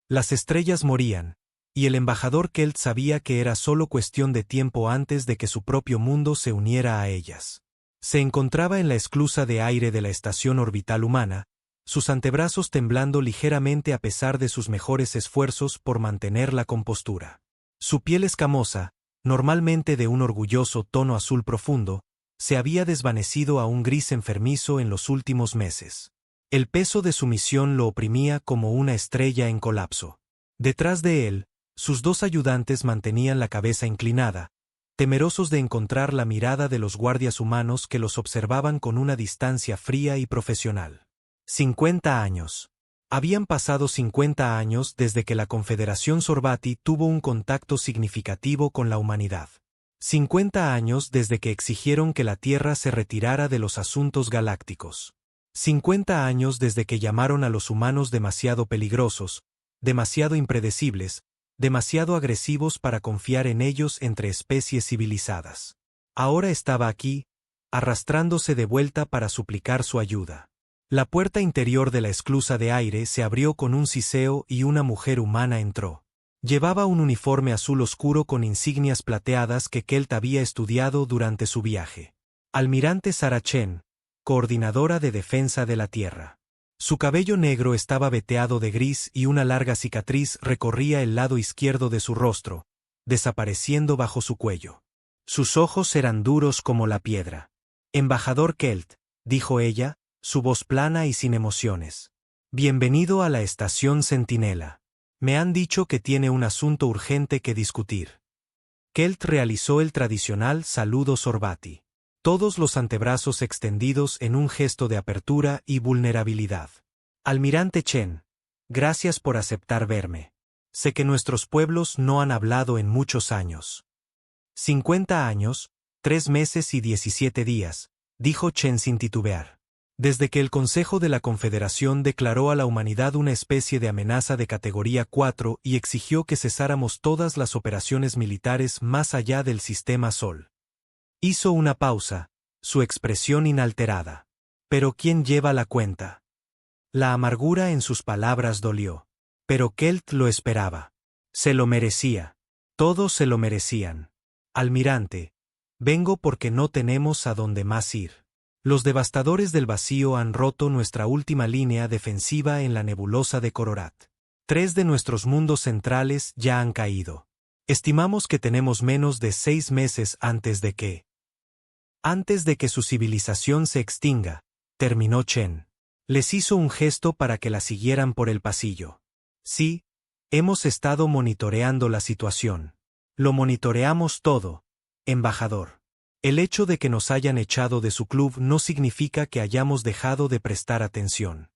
Las estrellas morían, y el embajador Kelt sabía que era solo cuestión de tiempo antes de que su propio mundo se uniera a ellas. Se encontraba en la esclusa de aire de la estación orbital humana, sus antebrazos temblando ligeramente a pesar de sus mejores esfuerzos por mantener la compostura. Su piel escamosa, normalmente de un orgulloso tono azul profundo, se había desvanecido a un gris enfermizo en los últimos meses. El peso de su misión lo oprimía como una estrella en colapso. Detrás de él, sus dos ayudantes mantenían la cabeza inclinada, temerosos de encontrar la mirada de los guardias humanos que los observaban con una distancia fría y profesional. 50 años. Habían pasado 50 años desde que la Confederación Sorbati tuvo un contacto significativo con la humanidad. 50 años desde que exigieron que la Tierra se retirara de los asuntos galácticos. 50 años desde que llamaron a los humanos demasiado peligrosos, demasiado impredecibles, demasiado agresivos para confiar en ellos entre especies civilizadas. Ahora estaba aquí, arrastrándose de vuelta para suplicar su ayuda. La puerta interior de la esclusa de aire se abrió con un siseo y una mujer humana entró. Llevaba un uniforme azul oscuro con insignias plateadas que Kelt había estudiado durante su viaje. Almirante Sarah Chen, coordinadora de defensa de la Tierra. Su cabello negro estaba veteado de gris y una larga cicatriz recorría el lado izquierdo de su rostro, desapareciendo bajo su cuello. Sus ojos eran duros como la piedra. Embajador Kelt, dijo ella, su voz plana y sin emociones. Bienvenido a la estación Centinela. Me han dicho que tiene un asunto urgente que discutir. Kelt realizó el tradicional saludo Sorbati. Todos los antebrazos extendidos en un gesto de apertura y vulnerabilidad. Almirante Chen, gracias por aceptar verme. Sé que nuestros pueblos no han hablado en muchos años. 50 años, 3 meses y 17 días, dijo Chen sin titubear. Desde que el Consejo de la Confederación declaró a la humanidad una especie de amenaza de categoría 4 y exigió que cesáramos todas las operaciones militares más allá del sistema Sol. Hizo una pausa, su expresión inalterada. ¿Pero quién lleva la cuenta? La amargura en sus palabras dolió. Pero Kelt lo esperaba. Se lo merecía. Todos se lo merecían. Almirante, vengo porque no tenemos a dónde más ir. Los devastadores del vacío han roto nuestra última línea defensiva en la nebulosa de Cororat. 3 de nuestros mundos centrales ya han caído. Estimamos que tenemos menos de 6 meses antes de que su civilización se extinga, terminó Chen. Les hizo un gesto para que la siguieran por el pasillo. Sí, hemos estado monitoreando la situación. Lo monitoreamos todo, embajador. El hecho de que nos hayan echado de su club no significa que hayamos dejado de prestar atención.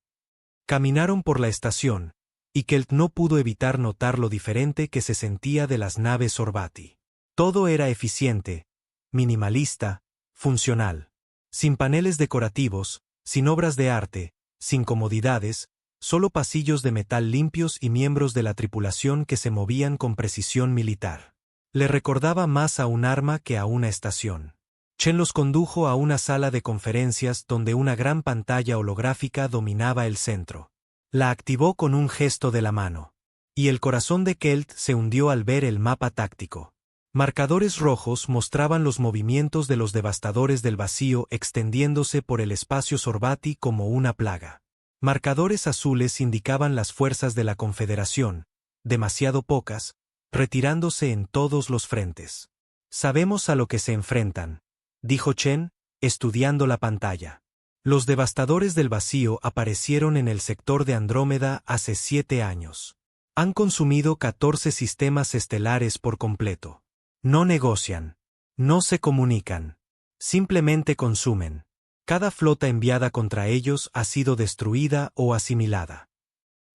Caminaron por la estación, y Kelt no pudo evitar notar lo diferente que se sentía de las naves Sorbati. Todo era eficiente, minimalista, funcional. Sin paneles decorativos, sin obras de arte, sin comodidades, solo pasillos de metal limpios y miembros de la tripulación que se movían con precisión militar. Le recordaba más a un arma que a una estación. Chen los condujo a una sala de conferencias donde una gran pantalla holográfica dominaba el centro. La activó con un gesto de la mano. Y el corazón de Kelt se hundió al ver el mapa táctico. Marcadores rojos mostraban los movimientos de los devastadores del vacío extendiéndose por el espacio Sorbati como una plaga. Marcadores azules indicaban las fuerzas de la Confederación, demasiado pocas, retirándose en todos los frentes. Sabemos a lo que se enfrentan, dijo Chen, estudiando la pantalla. Los devastadores del vacío aparecieron en el sector de Andrómeda hace 7 años. Han consumido 14 sistemas estelares por completo. No negocian. No se comunican. Simplemente consumen. Cada flota enviada contra ellos ha sido destruida o asimilada.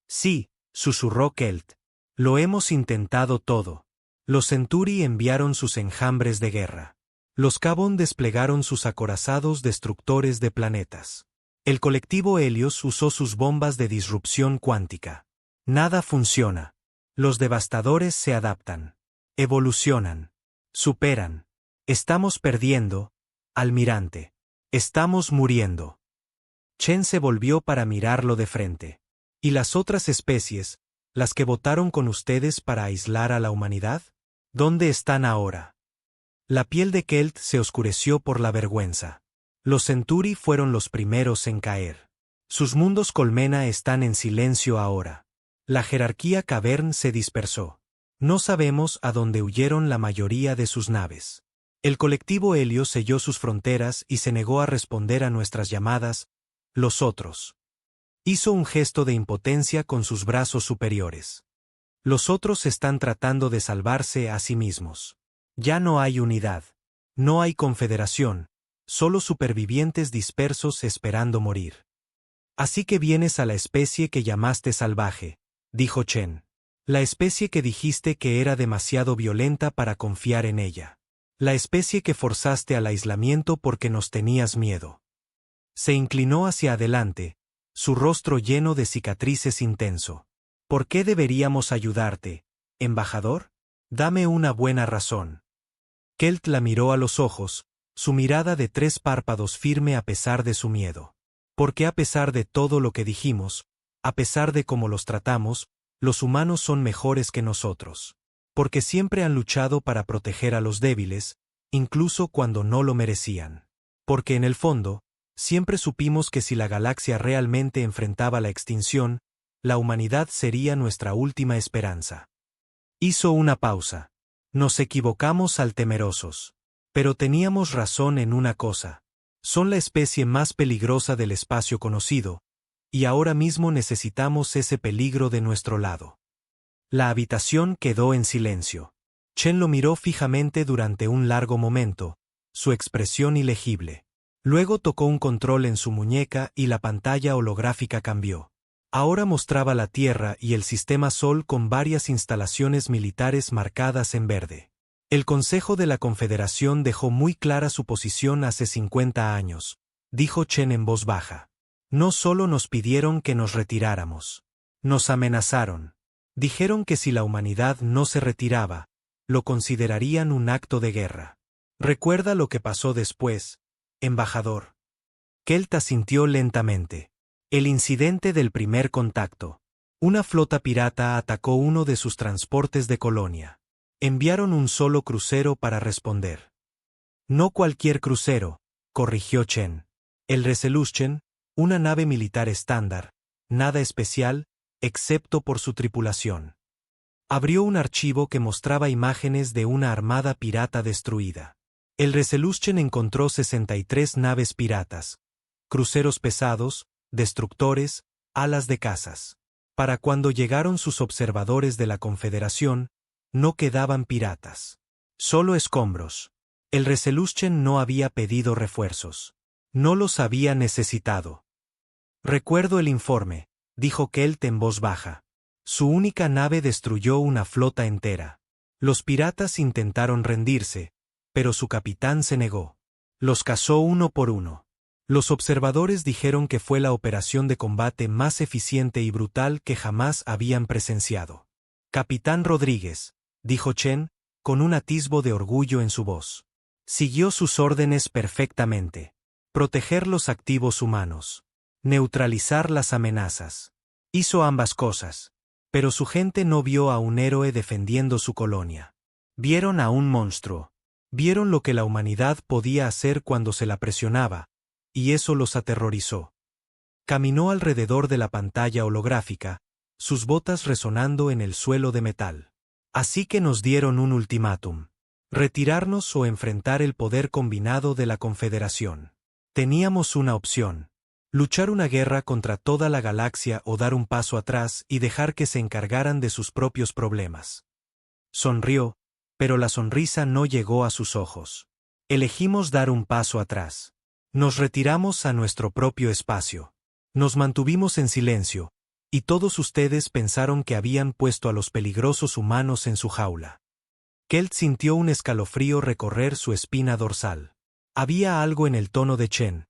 Sí, susurró Kelt. Lo hemos intentado todo. Los Centuri enviaron sus enjambres de guerra. Los Cavon desplegaron sus acorazados destructores de planetas. El colectivo Helios usó sus bombas de disrupción cuántica. Nada funciona. Los devastadores se adaptan. Evolucionan. Superan. Estamos perdiendo, almirante. Estamos muriendo. Chen se volvió para mirarlo de frente. ¿Y las otras especies, ¿Las que votaron con ustedes para aislar a la humanidad? ¿Dónde están ahora? La piel de Kelt se oscureció por la vergüenza. Los Centuri fueron los primeros en caer. Sus mundos colmena están en silencio ahora. La jerarquía Cavern se dispersó. No sabemos a dónde huyeron la mayoría de sus naves. El colectivo Helio selló sus fronteras y se negó a responder a nuestras llamadas. Los otros. Hizo un gesto de impotencia con sus brazos superiores. Los otros están tratando de salvarse a sí mismos. Ya no hay unidad. No hay confederación. Solo supervivientes dispersos esperando morir. Así que vienes a la especie que llamaste salvaje, dijo Chen. La especie que dijiste que era demasiado violenta para confiar en ella. La especie que forzaste al aislamiento porque nos tenías miedo. Se inclinó hacia adelante, su rostro lleno de cicatrices intenso. ¿Por qué deberíamos ayudarte, embajador? Dame una buena razón. Kelt la miró a los ojos, su mirada de 3 párpados firme a pesar de su miedo. Porque a pesar de todo lo que dijimos, a pesar de cómo los tratamos, los humanos son mejores que nosotros. Porque siempre han luchado para proteger a los débiles, incluso cuando no lo merecían. Porque en el fondo, siempre supimos que si la galaxia realmente enfrentaba la extinción, la humanidad sería nuestra última esperanza. Hizo una pausa. Nos equivocamos al temerosos. Pero teníamos razón en una cosa. Son la especie más peligrosa del espacio conocido, y ahora mismo necesitamos ese peligro de nuestro lado. La habitación quedó en silencio. Chen lo miró fijamente durante un largo momento, su expresión ilegible. Luego tocó un control en su muñeca y la pantalla holográfica cambió. Ahora mostraba la Tierra y el sistema Sol con varias instalaciones militares marcadas en verde. El Consejo de la Confederación dejó muy clara su posición hace 50 años, dijo Chen en voz baja. No solo nos pidieron que nos retiráramos. Nos amenazaron. Dijeron que si la humanidad no se retiraba, lo considerarían un acto de guerra. ¿Recuerda lo que pasó después, embajador? Kelt asintió lentamente. El incidente del primer contacto. Una flota pirata atacó uno de sus transportes de colonia. Enviaron un solo crucero para responder. No cualquier crucero, corrigió Chen. El Resolution, una nave militar estándar, nada especial, excepto por su tripulación. Abrió un archivo que mostraba imágenes de una armada pirata destruida. El Resolution encontró 63 naves piratas, cruceros pesados, destructores, alas de cazas. Para cuando llegaron sus observadores de la Confederación, no quedaban piratas. Solo escombros. El Resolution no había pedido refuerzos. No los había necesitado. Recuerdo el informe, dijo Kelt en voz baja. Su única nave destruyó una flota entera. Los piratas intentaron rendirse, pero su capitán se negó. Los cazó uno por uno. Los observadores dijeron que fue la operación de combate más eficiente y brutal que jamás habían presenciado. Capitán Rodríguez, dijo Chen, con un atisbo de orgullo en su voz. Siguió sus órdenes perfectamente. Proteger los activos humanos. Neutralizar las amenazas. Hizo ambas cosas. Pero su gente no vio a un héroe defendiendo su colonia. Vieron a un monstruo. Vieron lo que la humanidad podía hacer cuando se la presionaba, y eso los aterrorizó. Caminó alrededor de la pantalla holográfica, sus botas resonando en el suelo de metal. Así que nos dieron un ultimátum. Retirarnos o enfrentar el poder combinado de la Confederación. Teníamos una opción. Luchar una guerra contra toda la galaxia o dar un paso atrás y dejar que se encargaran de sus propios problemas. Sonrió, pero la sonrisa no llegó a sus ojos. Elegimos dar un paso atrás. Nos retiramos a nuestro propio espacio. Nos mantuvimos en silencio, y todos ustedes pensaron que habían puesto a los peligrosos humanos en su jaula. Kelt sintió un escalofrío recorrer su espina dorsal. Había algo en el tono de Chen,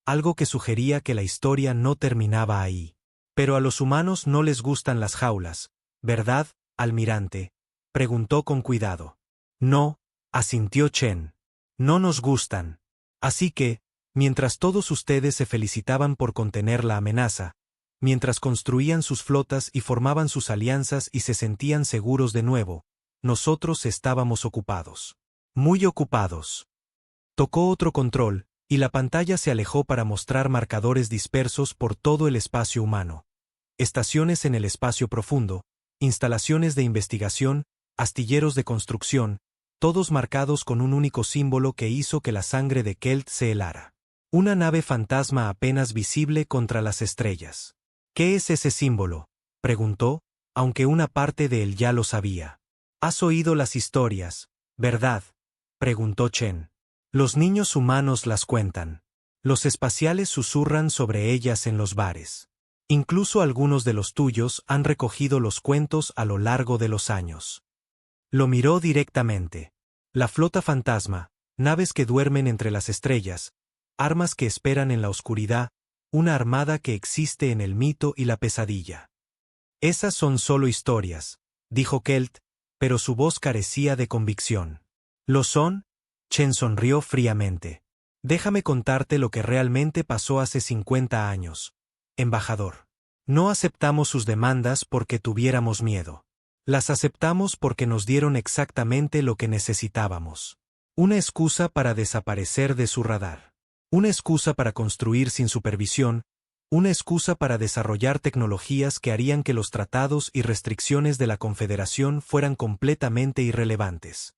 algo que sugería que la historia no terminaba ahí. Pero a los humanos no les gustan las jaulas, ¿verdad, almirante? Preguntó con cuidado. No, asintió Chen. No nos gustan. Así que, mientras todos ustedes se felicitaban por contener la amenaza, mientras construían sus flotas y formaban sus alianzas y se sentían seguros de nuevo, nosotros estábamos ocupados. Muy ocupados. Tocó otro control, y la pantalla se alejó para mostrar marcadores dispersos por todo el espacio humano. Estaciones en el espacio profundo, instalaciones de investigación, astilleros de construcción, todos marcados con un único símbolo que hizo que la sangre de Kelt se helara. Una nave fantasma apenas visible contra las estrellas. ¿Qué es ese símbolo?, preguntó, aunque una parte de él ya lo sabía. ¿Has oído las historias, verdad?, preguntó Chen. Los niños humanos las cuentan. Los espaciales susurran sobre ellas en los bares. Incluso algunos de los tuyos han recogido los cuentos a lo largo de los años. Lo miró directamente. La flota fantasma, naves que duermen entre las estrellas, armas que esperan en la oscuridad, una armada que existe en el mito y la pesadilla. Esas son solo historias, dijo Kelt, pero su voz carecía de convicción. ¿Lo son? Chen sonrió fríamente. Déjame contarte lo que realmente pasó hace 50 años, embajador. No aceptamos sus demandas porque tuviéramos miedo. Las aceptamos porque nos dieron exactamente lo que necesitábamos. Una excusa para desaparecer de su radar. Una excusa para construir sin supervisión. Una excusa para desarrollar tecnologías que harían que los tratados y restricciones de la Confederación fueran completamente irrelevantes.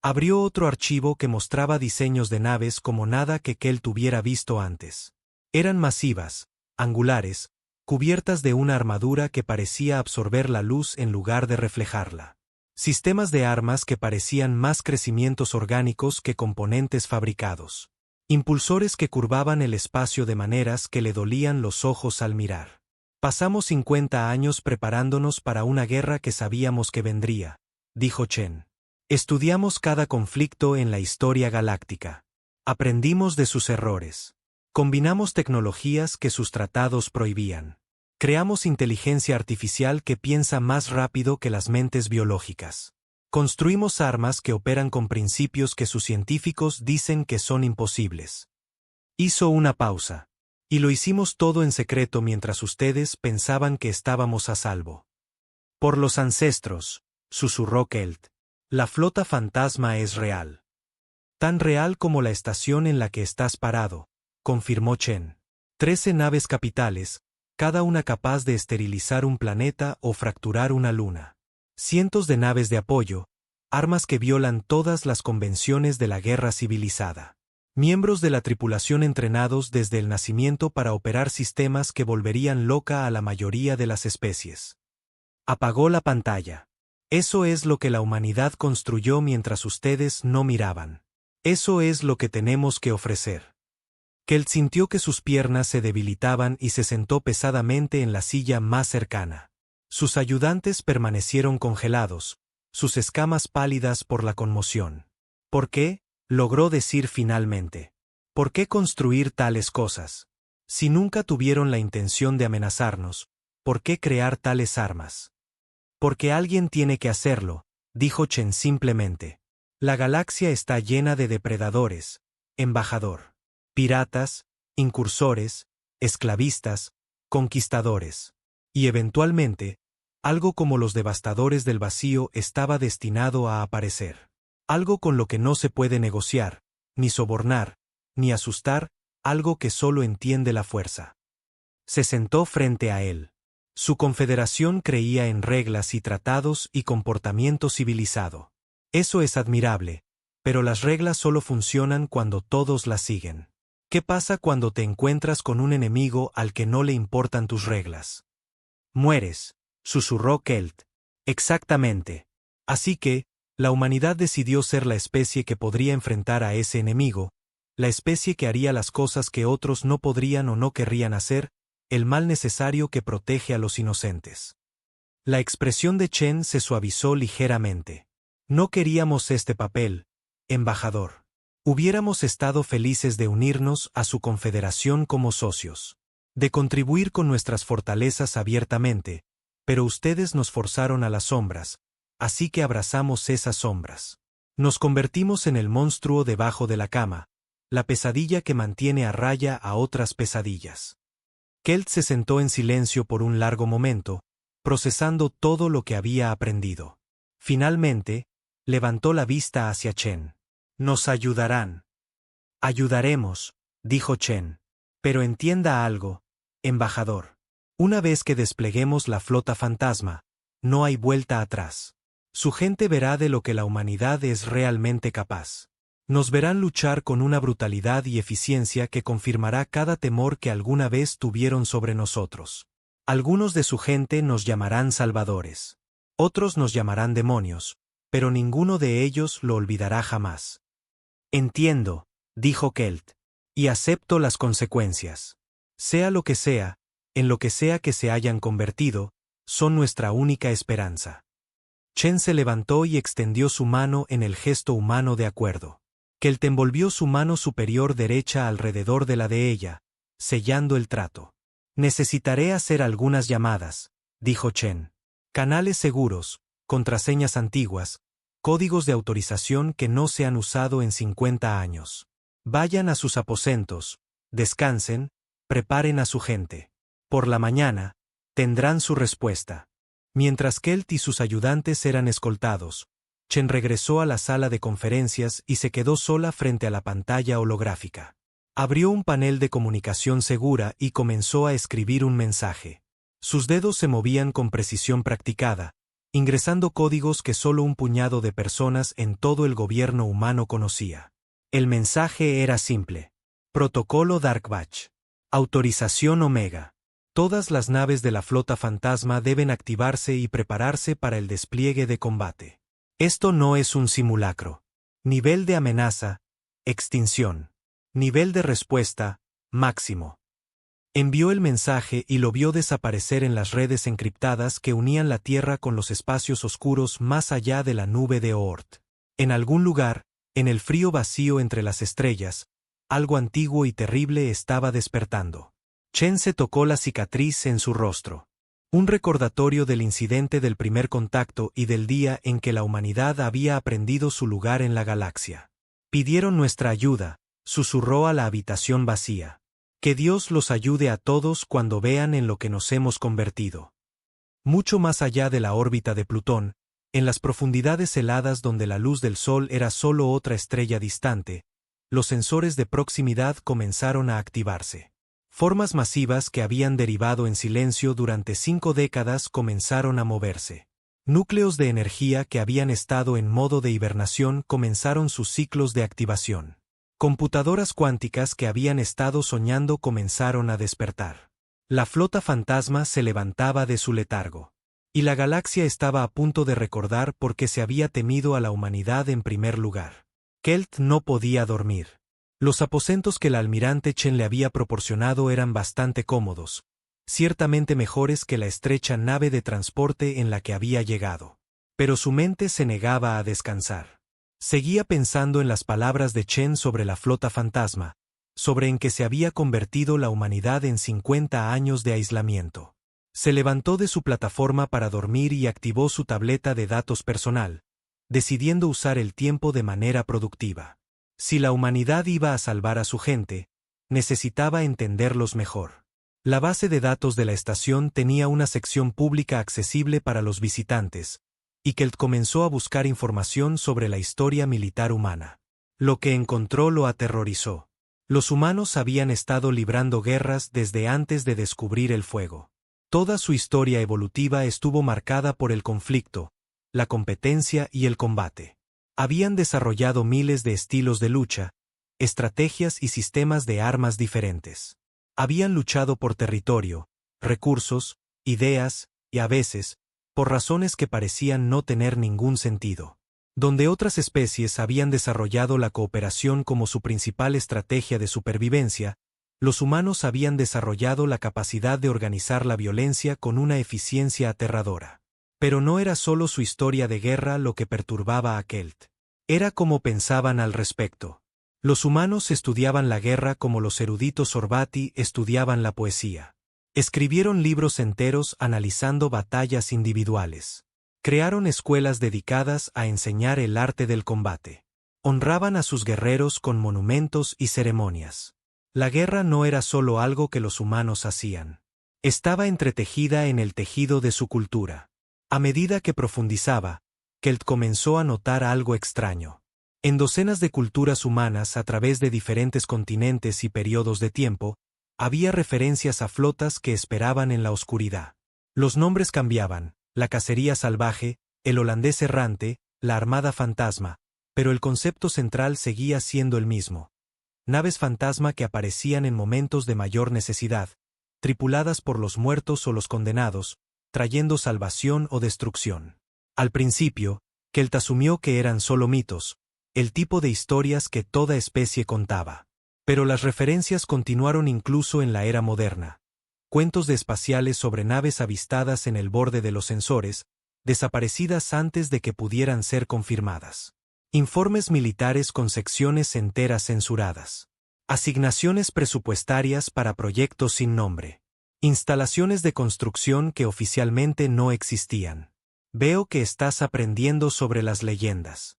Abrió otro archivo que mostraba diseños de naves como nada que Kelt hubiera visto antes. Eran masivas, angulares, cubiertas de una armadura que parecía absorber la luz en lugar de reflejarla. Sistemas de armas que parecían más crecimientos orgánicos que componentes fabricados. Impulsores que curvaban el espacio de maneras que le dolían los ojos al mirar. Pasamos 50 años preparándonos para una guerra que sabíamos que vendría, dijo Chen. Estudiamos cada conflicto en la historia galáctica. Aprendimos de sus errores. Combinamos tecnologías que sus tratados prohibían. Creamos inteligencia artificial que piensa más rápido que las mentes biológicas. Construimos armas que operan con principios que sus científicos dicen que son imposibles. Hizo una pausa. Y lo hicimos todo en secreto mientras ustedes pensaban que estábamos a salvo. Por los ancestros, susurró Kelt. La flota fantasma es real. Tan real como la estación en la que estás parado, confirmó Chen. 13 naves capitales, cada una capaz de esterilizar un planeta o fracturar una luna. Cientos de naves de apoyo, armas que violan todas las convenciones de la guerra civilizada. Miembros de la tripulación entrenados desde el nacimiento para operar sistemas que volverían loca a la mayoría de las especies. Apagó la pantalla. Eso es lo que la humanidad construyó mientras ustedes no miraban. Eso es lo que tenemos que ofrecer. Kelt sintió que sus piernas se debilitaban y se sentó pesadamente en la silla más cercana. Sus ayudantes permanecieron congelados, sus escamas pálidas por la conmoción. ¿Por qué?, logró decir finalmente. ¿Por qué construir tales cosas? Si nunca tuvieron la intención de amenazarnos, ¿por qué crear tales armas? Porque alguien tiene que hacerlo, dijo Chen simplemente. La galaxia está llena de depredadores, embajador. Piratas, incursores, esclavistas, conquistadores. Y eventualmente, algo como los devastadores del vacío estaba destinado a aparecer. Algo con lo que no se puede negociar, ni sobornar, ni asustar, algo que solo entiende la fuerza. Se sentó frente a él. Su confederación creía en reglas y tratados y comportamiento civilizado. Eso es admirable, pero las reglas solo funcionan cuando todos las siguen. ¿Qué pasa cuando te encuentras con un enemigo al que no le importan tus reglas? Mueres, susurró Kelt. Exactamente. Así que, la humanidad decidió ser la especie que podría enfrentar a ese enemigo, la especie que haría las cosas que otros no podrían o no querrían hacer, el mal necesario que protege a los inocentes. La expresión de Chen se suavizó ligeramente. No queríamos este papel, embajador. Hubiéramos estado felices de unirnos a su confederación como socios, de contribuir con nuestras fortalezas abiertamente, pero ustedes nos forzaron a las sombras, así que abrazamos esas sombras. Nos convertimos en el monstruo debajo de la cama, la pesadilla que mantiene a raya a otras pesadillas. Kelt se sentó en silencio por un largo momento, procesando todo lo que había aprendido. Finalmente, levantó la vista hacia Chen. «Nos ayudarán». «Ayudaremos», dijo Chen. «Pero entienda algo, embajador. Una vez que despleguemos la flota fantasma, no hay vuelta atrás. Su gente verá de lo que la humanidad es realmente capaz. Nos verán luchar con una brutalidad y eficiencia que confirmará cada temor que alguna vez tuvieron sobre nosotros. Algunos de su gente nos llamarán salvadores. Otros nos llamarán demonios, pero ninguno de ellos lo olvidará jamás». «Entiendo», dijo Kelt, «y acepto las consecuencias. Sea lo que sea, en lo que sea que se hayan convertido, son nuestra única esperanza». Chen se levantó y extendió su mano en el gesto humano de acuerdo. Kelt envolvió su mano superior derecha alrededor de la de ella, sellando el trato. «Necesitaré hacer algunas llamadas», dijo Chen. «Canales seguros, contraseñas antiguas, códigos de autorización que no se han usado en 50 años. Vayan a sus aposentos, descansen, preparen a su gente. Por la mañana, tendrán su respuesta». Mientras Kelt y sus ayudantes eran escoltados, Chen regresó a la sala de conferencias y se quedó sola frente a la pantalla holográfica. Abrió un panel de comunicación segura y comenzó a escribir un mensaje. Sus dedos se movían con precisión practicada, ingresando códigos que solo un puñado de personas en todo el gobierno humano conocía. El mensaje era simple. Protocolo Darkbatch. Autorización Omega. Todas las naves de la flota fantasma deben activarse y prepararse para el despliegue de combate. Esto no es un simulacro. Nivel de amenaza, extinción. Nivel de respuesta, máximo. Envió el mensaje y lo vio desaparecer en las redes encriptadas que unían la Tierra con los espacios oscuros más allá de la nube de Oort. En algún lugar, en el frío vacío entre las estrellas, algo antiguo y terrible estaba despertando. Chen se tocó la cicatriz en su rostro. Un recordatorio del incidente del primer contacto y del día en que la humanidad había aprendido su lugar en la galaxia. «Pidieron nuestra ayuda», susurró a la habitación vacía. «Que Dios los ayude a todos cuando vean en lo que nos hemos convertido». Mucho más allá de la órbita de Plutón, en las profundidades heladas donde la luz del Sol era solo otra estrella distante, los sensores de proximidad comenzaron a activarse. Formas masivas que habían derivado en silencio durante 5 décadas comenzaron a moverse. Núcleos de energía que habían estado en modo de hibernación comenzaron sus ciclos de activación. Computadoras cuánticas que habían estado soñando comenzaron a despertar. La flota fantasma se levantaba de su letargo. Y la galaxia estaba a punto de recordar por qué se había temido a la humanidad en primer lugar. Kelt no podía dormir. Los aposentos que el almirante Chen le había proporcionado eran bastante cómodos, ciertamente mejores que la estrecha nave de transporte en la que había llegado. Pero su mente se negaba a descansar. Seguía pensando en las palabras de Chen sobre la flota fantasma, sobre en que se había convertido la humanidad en 50 años de aislamiento. Se levantó de su plataforma para dormir y activó su tableta de datos personal, decidiendo usar el tiempo de manera productiva. Si la humanidad iba a salvar a su gente, necesitaba entenderlos mejor. La base de datos de la estación tenía una sección pública accesible para los visitantes, y Kelt comenzó a buscar información sobre la historia militar humana. Lo que encontró lo aterrorizó. Los humanos habían estado librando guerras desde antes de descubrir el fuego. Toda su historia evolutiva estuvo marcada por el conflicto, la competencia y el combate. Habían desarrollado miles de estilos de lucha, estrategias y sistemas de armas diferentes. Habían luchado por territorio, recursos, ideas, y a veces, por razones que parecían no tener ningún sentido. Donde otras especies habían desarrollado la cooperación como su principal estrategia de supervivencia, los humanos habían desarrollado la capacidad de organizar la violencia con una eficiencia aterradora. Pero no era solo su historia de guerra lo que perturbaba a Kelt. Era cómo pensaban al respecto. Los humanos estudiaban la guerra como los eruditos Orbati estudiaban la poesía. Escribieron libros enteros analizando batallas individuales. Crearon escuelas dedicadas a enseñar el arte del combate. Honraban a sus guerreros con monumentos y ceremonias. La guerra no era solo algo que los humanos hacían. Estaba entretejida en el tejido de su cultura. A medida que profundizaba, Kelt comenzó a notar algo extraño. En docenas de culturas humanas a través de diferentes continentes y periodos de tiempo, había referencias a flotas que esperaban en la oscuridad. Los nombres cambiaban: la cacería salvaje, el holandés errante, la armada fantasma, pero el concepto central seguía siendo el mismo. Naves fantasma que aparecían en momentos de mayor necesidad, tripuladas por los muertos o los condenados, trayendo salvación o destrucción. Al principio, Kelt asumió que eran solo mitos, el tipo de historias que toda especie contaba. Pero las referencias continuaron incluso en la era moderna. Cuentos de espaciales sobre naves avistadas en el borde de los sensores, desaparecidas antes de que pudieran ser confirmadas. Informes militares con secciones enteras censuradas. Asignaciones presupuestarias para proyectos sin nombre. Instalaciones de construcción que oficialmente no existían. Veo que estás aprendiendo sobre las leyendas.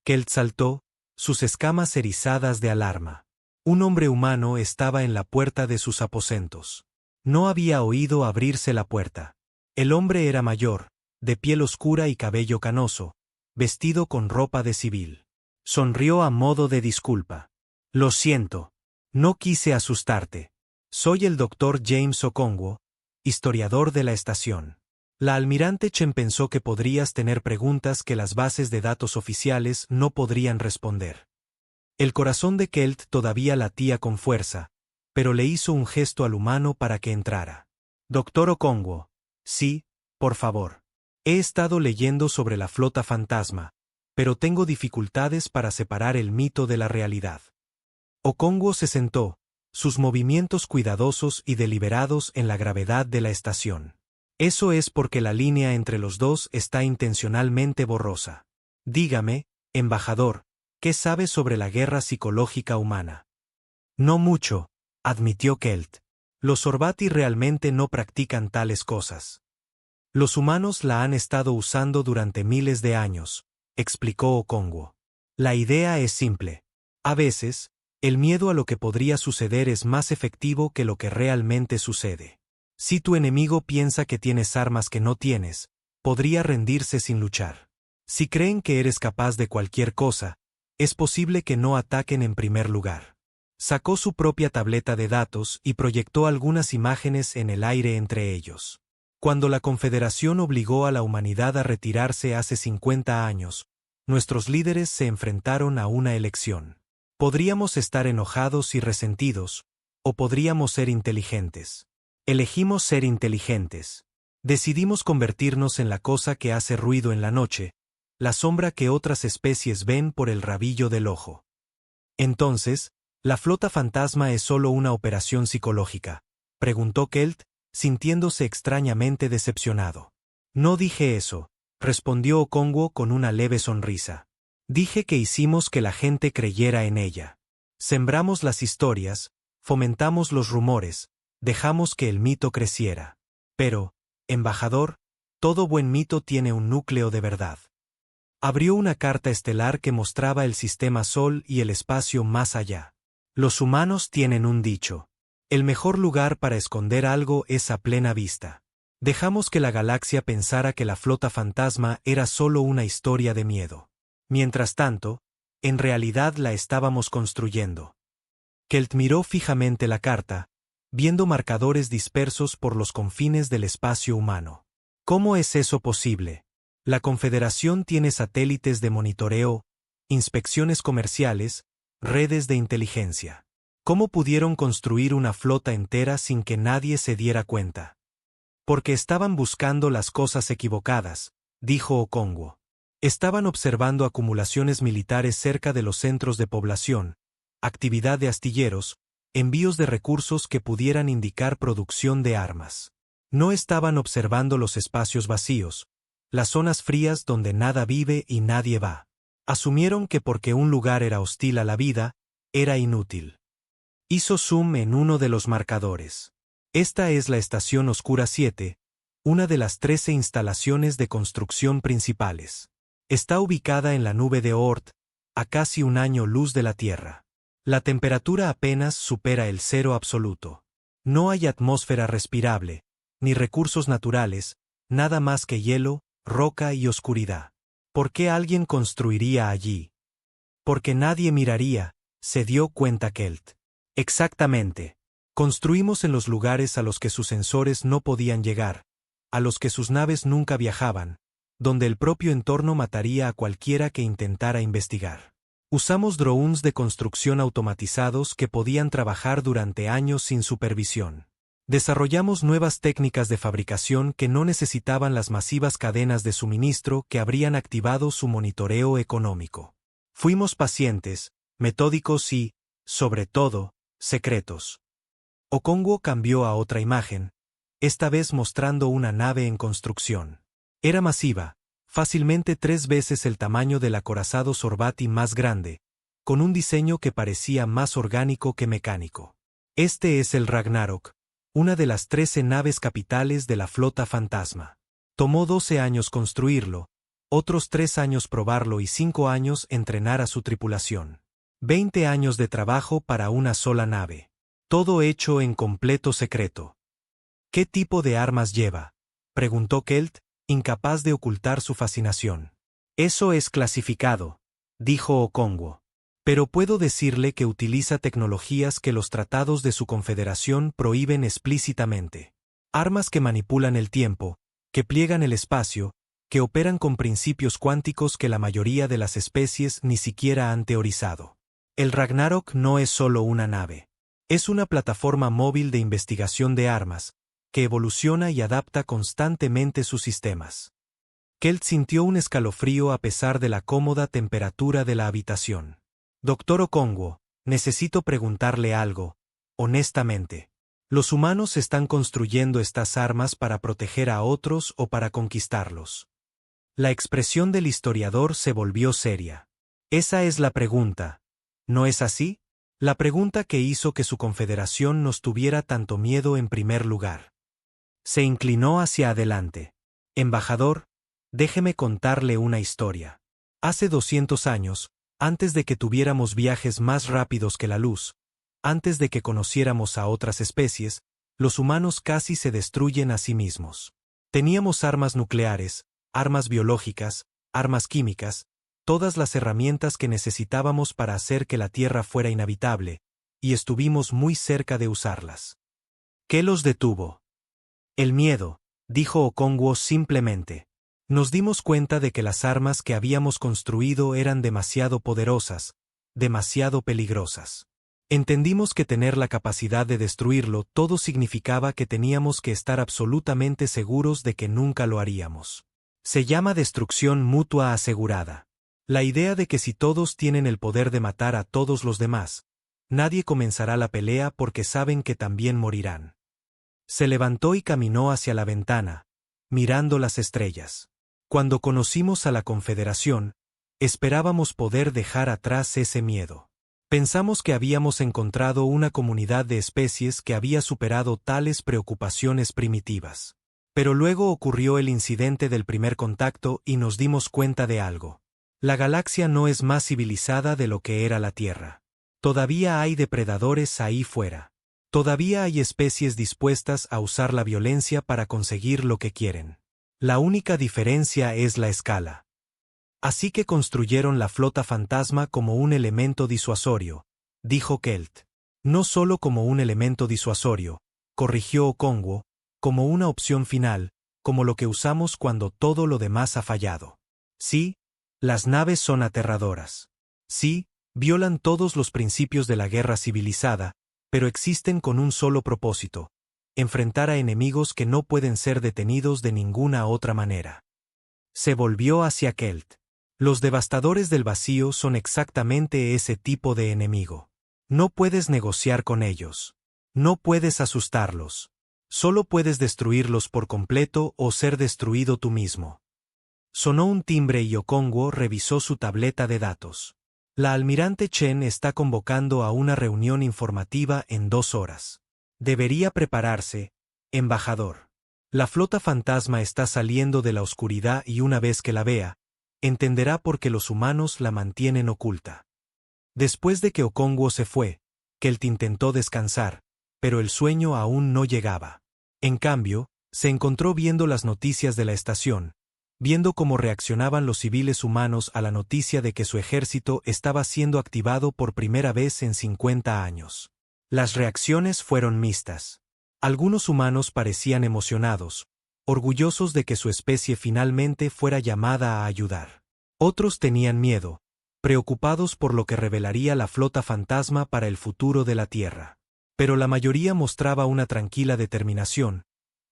Kelt saltó, sus escamas erizadas de alarma. Un hombre humano estaba en la puerta de sus aposentos. No había oído abrirse la puerta. El hombre era mayor, de piel oscura y cabello canoso, vestido con ropa de civil. Sonrió a modo de disculpa. Lo siento. No quise asustarte. Soy el Dr. James Okongwu, historiador de la estación. La almirante Chen pensó que podrías tener preguntas que las bases de datos oficiales no podrían responder. El corazón de Kelt todavía latía con fuerza, pero le hizo un gesto al humano para que entrara. Dr. Okongwu. Sí, por favor. He estado leyendo sobre la flota fantasma, pero tengo dificultades para separar el mito de la realidad. Okongwu se sentó, sus movimientos cuidadosos y deliberados en la gravedad de la estación. Eso es porque la línea entre los dos está intencionalmente borrosa. Dígame, embajador, ¿qué sabe sobre la guerra psicológica humana? No mucho, admitió Kelt. Los Orbati realmente no practican tales cosas. Los humanos la han estado usando durante miles de años, explicó Okongwu. La idea es simple. A veces, el miedo a lo que podría suceder es más efectivo que lo que realmente sucede. Si tu enemigo piensa que tienes armas que no tienes, podría rendirse sin luchar. Si creen que eres capaz de cualquier cosa, es posible que no ataquen en primer lugar. Sacó su propia tableta de datos y proyectó algunas imágenes en el aire entre ellos. Cuando la Confederación obligó a la humanidad a retirarse hace 50 años, nuestros líderes se enfrentaron a una elección. Podríamos estar enojados y resentidos, o podríamos ser inteligentes. Elegimos ser inteligentes. Decidimos convertirnos en la cosa que hace ruido en la noche, la sombra que otras especies ven por el rabillo del ojo. Entonces, ¿la flota fantasma es solo una operación psicológica?, preguntó Kelt, sintiéndose extrañamente decepcionado. No dije eso, respondió Okongwu con una leve sonrisa. Dije que hicimos que la gente creyera en ella. Sembramos las historias, fomentamos los rumores, dejamos que el mito creciera. Pero, embajador, todo buen mito tiene un núcleo de verdad. Abrió una carta estelar que mostraba el sistema Sol y el espacio más allá. Los humanos tienen un dicho. El mejor lugar para esconder algo es a plena vista. Dejamos que la galaxia pensara que la flota fantasma era solo una historia de miedo. Mientras tanto, en realidad la estábamos construyendo. Kelt miró fijamente la carta, viendo marcadores dispersos por los confines del espacio humano. ¿Cómo es eso posible? La Confederación tiene satélites de monitoreo, inspecciones comerciales, redes de inteligencia. ¿Cómo pudieron construir una flota entera sin que nadie se diera cuenta? Porque estaban buscando las cosas equivocadas, dijo Okongwu. Estaban observando acumulaciones militares cerca de los centros de población, actividad de astilleros, envíos de recursos que pudieran indicar producción de armas. No estaban observando los espacios vacíos, las zonas frías donde nada vive y nadie va. Asumieron que porque un lugar era hostil a la vida, era inútil. Hizo zoom en uno de los marcadores. Esta es la Estación Oscura 7, una de las 13 instalaciones de construcción principales. Está ubicada en la nube de Oort, a casi un año luz de la Tierra. La temperatura apenas supera el cero absoluto. No hay atmósfera respirable, ni recursos naturales, nada más que hielo, roca y oscuridad. ¿Por qué alguien construiría allí? Porque nadie miraría, se dio cuenta Kelt. Exactamente. Construimos en los lugares a los que sus sensores no podían llegar, a los que sus naves nunca viajaban, donde el propio entorno mataría a cualquiera que intentara investigar. Usamos drones de construcción automatizados que podían trabajar durante años sin supervisión. Desarrollamos nuevas técnicas de fabricación que no necesitaban las masivas cadenas de suministro que habrían activado su monitoreo económico. Fuimos pacientes, metódicos y, sobre todo, secretos. Okongwu cambió a otra imagen, esta vez mostrando una nave en construcción. Era masiva, fácilmente 3 veces el tamaño del acorazado Sorbati más grande, con un diseño que parecía más orgánico que mecánico. Este es el Ragnarok, una de las 13 naves capitales de la flota fantasma. Tomó 12 años construirlo, otros 3 años probarlo y 5 años entrenar a su tripulación. 20 años de trabajo para una sola nave. Todo hecho en completo secreto. ¿Qué tipo de armas lleva?, preguntó Kelt, incapaz de ocultar su fascinación. Eso es clasificado, dijo Okongwu. Pero puedo decirle que utiliza tecnologías que los tratados de su confederación prohíben explícitamente. Armas que manipulan el tiempo, que pliegan el espacio, que operan con principios cuánticos que la mayoría de las especies ni siquiera han teorizado. El Ragnarok no es solo una nave. Es una plataforma móvil de investigación de armas, que evoluciona y adapta constantemente sus sistemas. Kelt sintió un escalofrío a pesar de la cómoda temperatura de la habitación. Doctor Okongwu, necesito preguntarle algo, honestamente. ¿Los humanos están construyendo estas armas para proteger a otros o para conquistarlos? La expresión del historiador se volvió seria. Esa es la pregunta, ¿no es así? La pregunta que hizo que su confederación nos tuviera tanto miedo en primer lugar. Se inclinó hacia adelante. Embajador, déjeme contarle una historia. Hace 200 años, antes de que tuviéramos viajes más rápidos que la luz, antes de que conociéramos a otras especies, los humanos casi se destruyen a sí mismos. Teníamos armas nucleares, armas biológicas, armas químicas, todas las herramientas que necesitábamos para hacer que la Tierra fuera inhabitable, y estuvimos muy cerca de usarlas. ¿Qué los detuvo? El miedo, dijo Okongwu simplemente. Nos dimos cuenta de que las armas que habíamos construido eran demasiado poderosas, demasiado peligrosas. Entendimos que tener la capacidad de destruirlo todo significaba que teníamos que estar absolutamente seguros de que nunca lo haríamos. Se llama destrucción mutua asegurada. La idea de que si todos tienen el poder de matar a todos los demás, nadie comenzará la pelea porque saben que también morirán. Se levantó y caminó hacia la ventana, mirando las estrellas. Cuando conocimos a la Confederación, esperábamos poder dejar atrás ese miedo. Pensamos que habíamos encontrado una comunidad de especies que había superado tales preocupaciones primitivas. Pero luego ocurrió el incidente del primer contacto y nos dimos cuenta de algo. La galaxia no es más civilizada de lo que era la Tierra. Todavía hay depredadores ahí fuera. Todavía hay especies dispuestas a usar la violencia para conseguir lo que quieren. La única diferencia es la escala. Así que construyeron la flota fantasma como un elemento disuasorio, dijo Kelt. No solo como un elemento disuasorio, corrigió Okongwu, como una opción final, como lo que usamos cuando todo lo demás ha fallado. Sí, las naves son aterradoras. Sí, violan todos los principios de la guerra civilizada, pero existen con un solo propósito: enfrentar a enemigos que no pueden ser detenidos de ninguna otra manera. Se volvió hacia Kelt. Los devastadores del vacío son exactamente ese tipo de enemigo. No puedes negociar con ellos. No puedes asustarlos. Solo puedes destruirlos por completo o ser destruido tú mismo. Sonó un timbre y Okongwu revisó su tableta de datos. La almirante Chen está convocando a una reunión informativa en 2 horas. Debería prepararse, embajador. La flota fantasma está saliendo de la oscuridad y una vez que la vea, entenderá por qué los humanos la mantienen oculta. Después de que Okongwu se fue, Kelt intentó descansar, pero el sueño aún no llegaba. En cambio, se encontró viendo las noticias de la estación, viendo cómo reaccionaban los civiles humanos a la noticia de que su ejército estaba siendo activado por primera vez en 50 años. Las reacciones fueron mixtas. Algunos humanos parecían emocionados, orgullosos de que su especie finalmente fuera llamada a ayudar. Otros tenían miedo, preocupados por lo que revelaría la flota fantasma para el futuro de la Tierra. Pero la mayoría mostraba una tranquila determinación,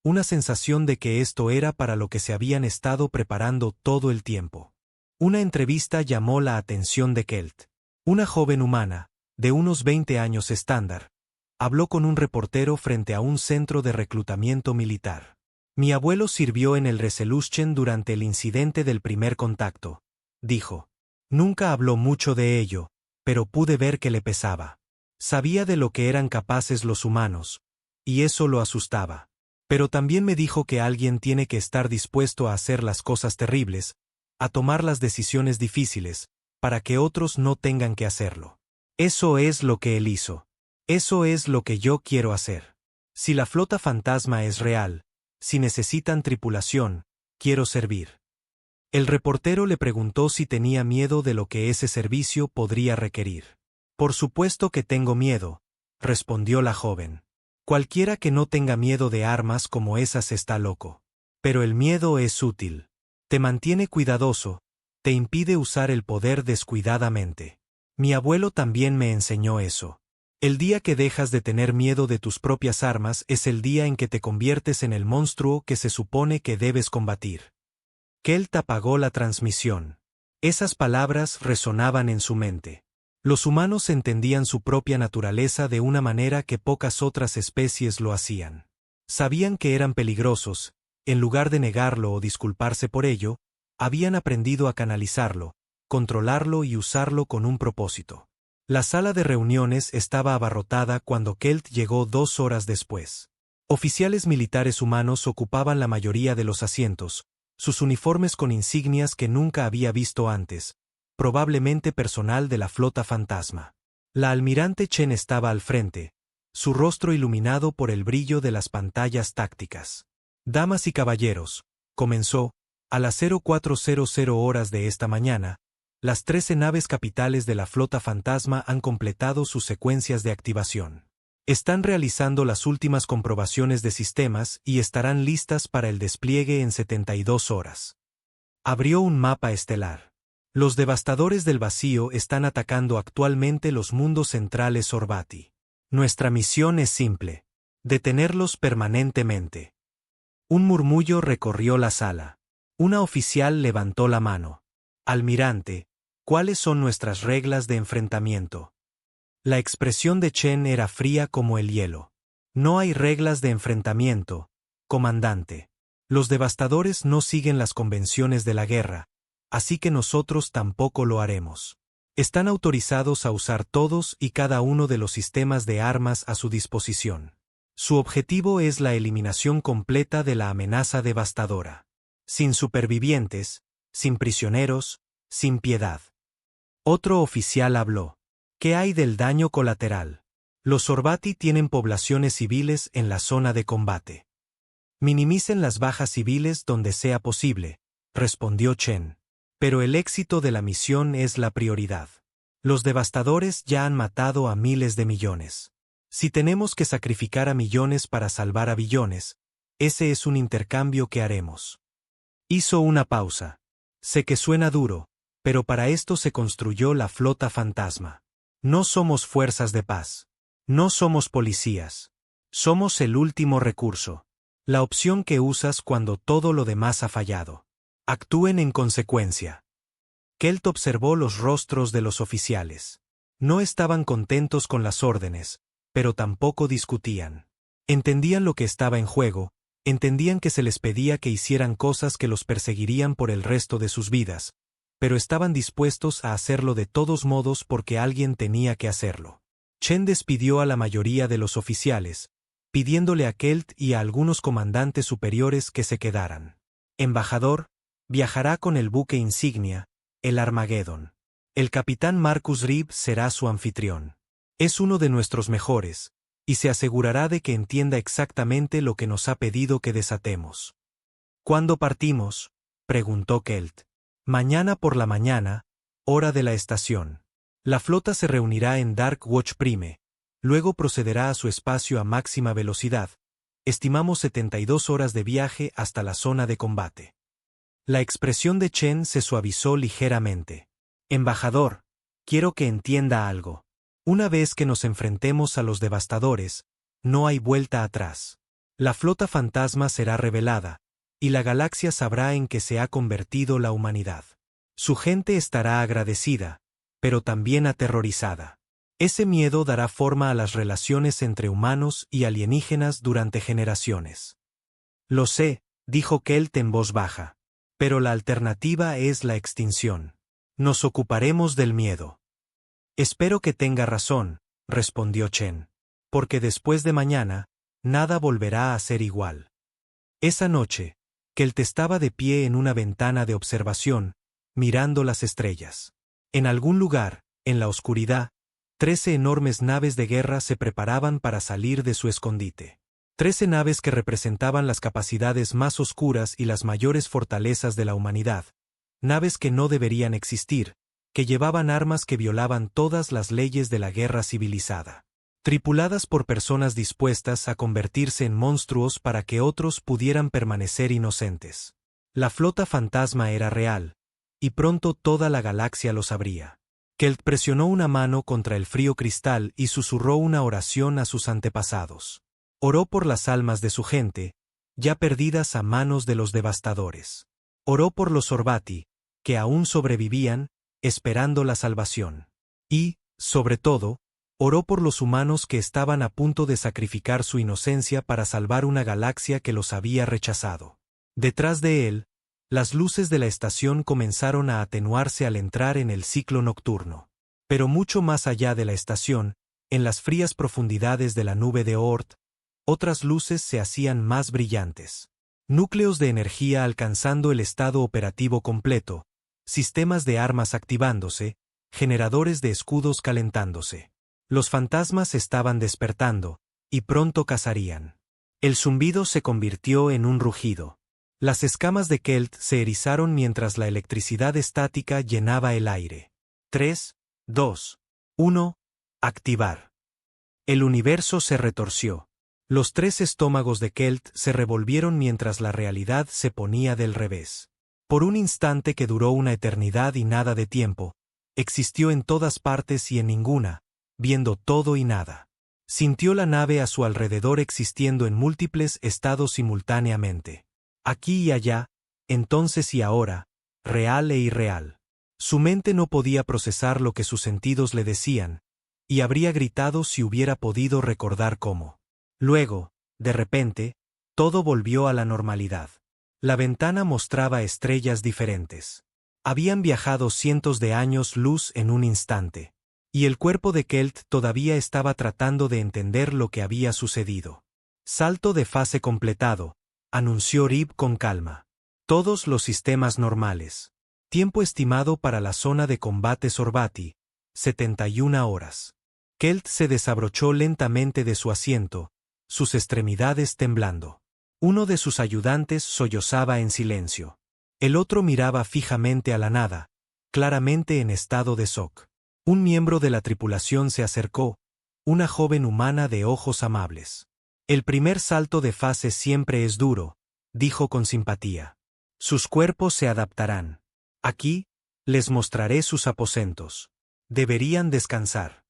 una sensación de que esto era para lo que se habían estado preparando todo el tiempo. Una entrevista llamó la atención de Kelt. Una joven humana, de unos 20 años estándar, habló con un reportero frente a un centro de reclutamiento militar. Mi abuelo sirvió en el Resolution durante el incidente del primer contacto, dijo. Nunca habló mucho de ello, pero pude ver que le pesaba. Sabía de lo que eran capaces los humanos, y eso lo asustaba. Pero también me dijo que alguien tiene que estar dispuesto a hacer las cosas terribles, a tomar las decisiones difíciles, para que otros no tengan que hacerlo. Eso es lo que él hizo. Eso es lo que yo quiero hacer. Si la flota fantasma es real, si necesitan tripulación, quiero servir. El reportero le preguntó si tenía miedo de lo que ese servicio podría requerir. Por supuesto que tengo miedo, respondió la joven. Cualquiera que no tenga miedo de armas como esas está loco. Pero el miedo es útil. Te mantiene cuidadoso, te impide usar el poder descuidadamente. Mi abuelo también me enseñó eso. El día que dejas de tener miedo de tus propias armas es el día en que te conviertes en el monstruo que se supone que debes combatir. Kelt apagó la transmisión. Esas palabras resonaban en su mente. Los humanos entendían su propia naturaleza de una manera que pocas otras especies lo hacían. Sabían que eran peligrosos, en lugar de negarlo o disculparse por ello, habían aprendido a canalizarlo, controlarlo y usarlo con un propósito. La sala de reuniones estaba abarrotada cuando Kelt llegó 2 horas después. Oficiales militares humanos ocupaban la mayoría de los asientos, sus uniformes con insignias que nunca había visto antes, probablemente personal de la flota fantasma. La almirante Chen estaba al frente, su rostro iluminado por el brillo de las pantallas tácticas. Damas y caballeros, comenzó, a las 0400 horas de esta mañana, las 13 naves capitales de la flota fantasma han completado sus secuencias de activación. Están realizando las últimas comprobaciones de sistemas y estarán listas para el despliegue en 72 horas. Abrió un mapa estelar. Los devastadores del vacío están atacando actualmente los mundos centrales Orbati. Nuestra misión es simple: detenerlos permanentemente. Un murmullo recorrió la sala. Una oficial levantó la mano. Almirante, ¿cuáles son nuestras reglas de enfrentamiento? La expresión de Chen era fría como el hielo. No hay reglas de enfrentamiento, comandante. Los devastadores no siguen las convenciones de la guerra, así que nosotros tampoco lo haremos. Están autorizados a usar todos y cada uno de los sistemas de armas a su disposición. Su objetivo es la eliminación completa de la amenaza devastadora. Sin supervivientes, sin prisioneros, sin piedad. Otro oficial habló. ¿Qué hay del daño colateral? Los Orbati tienen poblaciones civiles en la zona de combate. Minimicen las bajas civiles donde sea posible, respondió Chen. Pero el éxito de la misión es la prioridad. Los devastadores ya han matado a miles de millones. Si tenemos que sacrificar a millones para salvar a billones, ese es un intercambio que haremos. Hizo una pausa. Sé que suena duro, pero para esto se construyó la flota fantasma. No somos fuerzas de paz. No somos policías. Somos el último recurso. La opción que usas cuando todo lo demás ha fallado. Actúen en consecuencia. Kelt observó los rostros de los oficiales. No estaban contentos con las órdenes, pero tampoco discutían. Entendían lo que estaba en juego, entendían que se les pedía que hicieran cosas que los perseguirían por el resto de sus vidas, pero estaban dispuestos a hacerlo de todos modos porque alguien tenía que hacerlo. Chen despidió a la mayoría de los oficiales, pidiéndole a Kelt y a algunos comandantes superiores que se quedaran. Embajador, viajará con el buque insignia, el Armageddon. El capitán Marcus Reeve será su anfitrión. Es uno de nuestros mejores, y se asegurará de que entienda exactamente lo que nos ha pedido que desatemos. ¿Cuándo partimos?, preguntó Kelt. Mañana por la mañana, hora de la estación. La flota se reunirá en Dark Watch Prime, luego procederá a su espacio a máxima velocidad. Estimamos 72 horas de viaje hasta la zona de combate. La expresión de Chen se suavizó ligeramente. Embajador, quiero que entienda algo. Una vez que nos enfrentemos a los devastadores, no hay vuelta atrás. La flota fantasma será revelada, y la galaxia sabrá en qué se ha convertido la humanidad. Su gente estará agradecida, pero también aterrorizada. Ese miedo dará forma a las relaciones entre humanos y alienígenas durante generaciones. Lo sé, dijo Kelt en voz baja. Pero la alternativa es la extinción. Nos ocuparemos del miedo. Espero que tenga razón, respondió Chen. Porque después de mañana, nada volverá a ser igual. Esa noche, Kelt estaba de pie en una ventana de observación, mirando las estrellas. En algún lugar, en la oscuridad, 13 enormes naves de guerra se preparaban para salir de su escondite. 13 naves que representaban las capacidades más oscuras y las mayores fortalezas de la humanidad. Naves que no deberían existir, que llevaban armas que violaban todas las leyes de la guerra civilizada. Tripuladas por personas dispuestas a convertirse en monstruos para que otros pudieran permanecer inocentes. La flota fantasma era real, y pronto toda la galaxia lo sabría. Kelt presionó una mano contra el frío cristal y susurró una oración a sus antepasados. Oró por las almas de su gente, ya perdidas a manos de los devastadores. Oró por los Orbati, que aún sobrevivían, esperando la salvación. Y, sobre todo, oró por los humanos que estaban a punto de sacrificar su inocencia para salvar una galaxia que los había rechazado. Detrás de él, las luces de la estación comenzaron a atenuarse al entrar en el ciclo nocturno. Pero mucho más allá de la estación, en las frías profundidades de la nube de Oort, otras luces se hacían más brillantes. Núcleos de energía alcanzando el estado operativo completo, sistemas de armas activándose, generadores de escudos calentándose. Los fantasmas estaban despertando, y pronto cazarían. El zumbido se convirtió en un rugido. Las escamas de Kelt se erizaron mientras la electricidad estática llenaba el aire. 3, 2, 1, activar. El universo se retorció. Los 3 estómagos de Kelt se revolvieron mientras la realidad se ponía del revés. Por un instante que duró una eternidad y nada de tiempo, existió en todas partes y en ninguna, viendo todo y nada. Sintió la nave a su alrededor existiendo en múltiples estados simultáneamente. Aquí y allá, entonces y ahora, real e irreal. Su mente no podía procesar lo que sus sentidos le decían, y habría gritado si hubiera podido recordar cómo. Luego, de repente, todo volvió a la normalidad. La ventana mostraba estrellas diferentes. Habían viajado cientos de años luz en un instante, y el cuerpo de Kelt todavía estaba tratando de entender lo que había sucedido. Salto de fase completado, anunció Rib con calma. Todos los sistemas normales. Tiempo estimado para la zona de combate Orbati, 71 horas. Kelt se desabrochó lentamente de su asiento, sus extremidades temblando. Uno de sus ayudantes sollozaba en silencio. El otro miraba fijamente a la nada, claramente en estado de shock. Un miembro de la tripulación se acercó, una joven humana de ojos amables. El primer salto de fase siempre es duro, dijo con simpatía. Sus cuerpos se adaptarán. Aquí, les mostraré sus aposentos. Deberían descansar.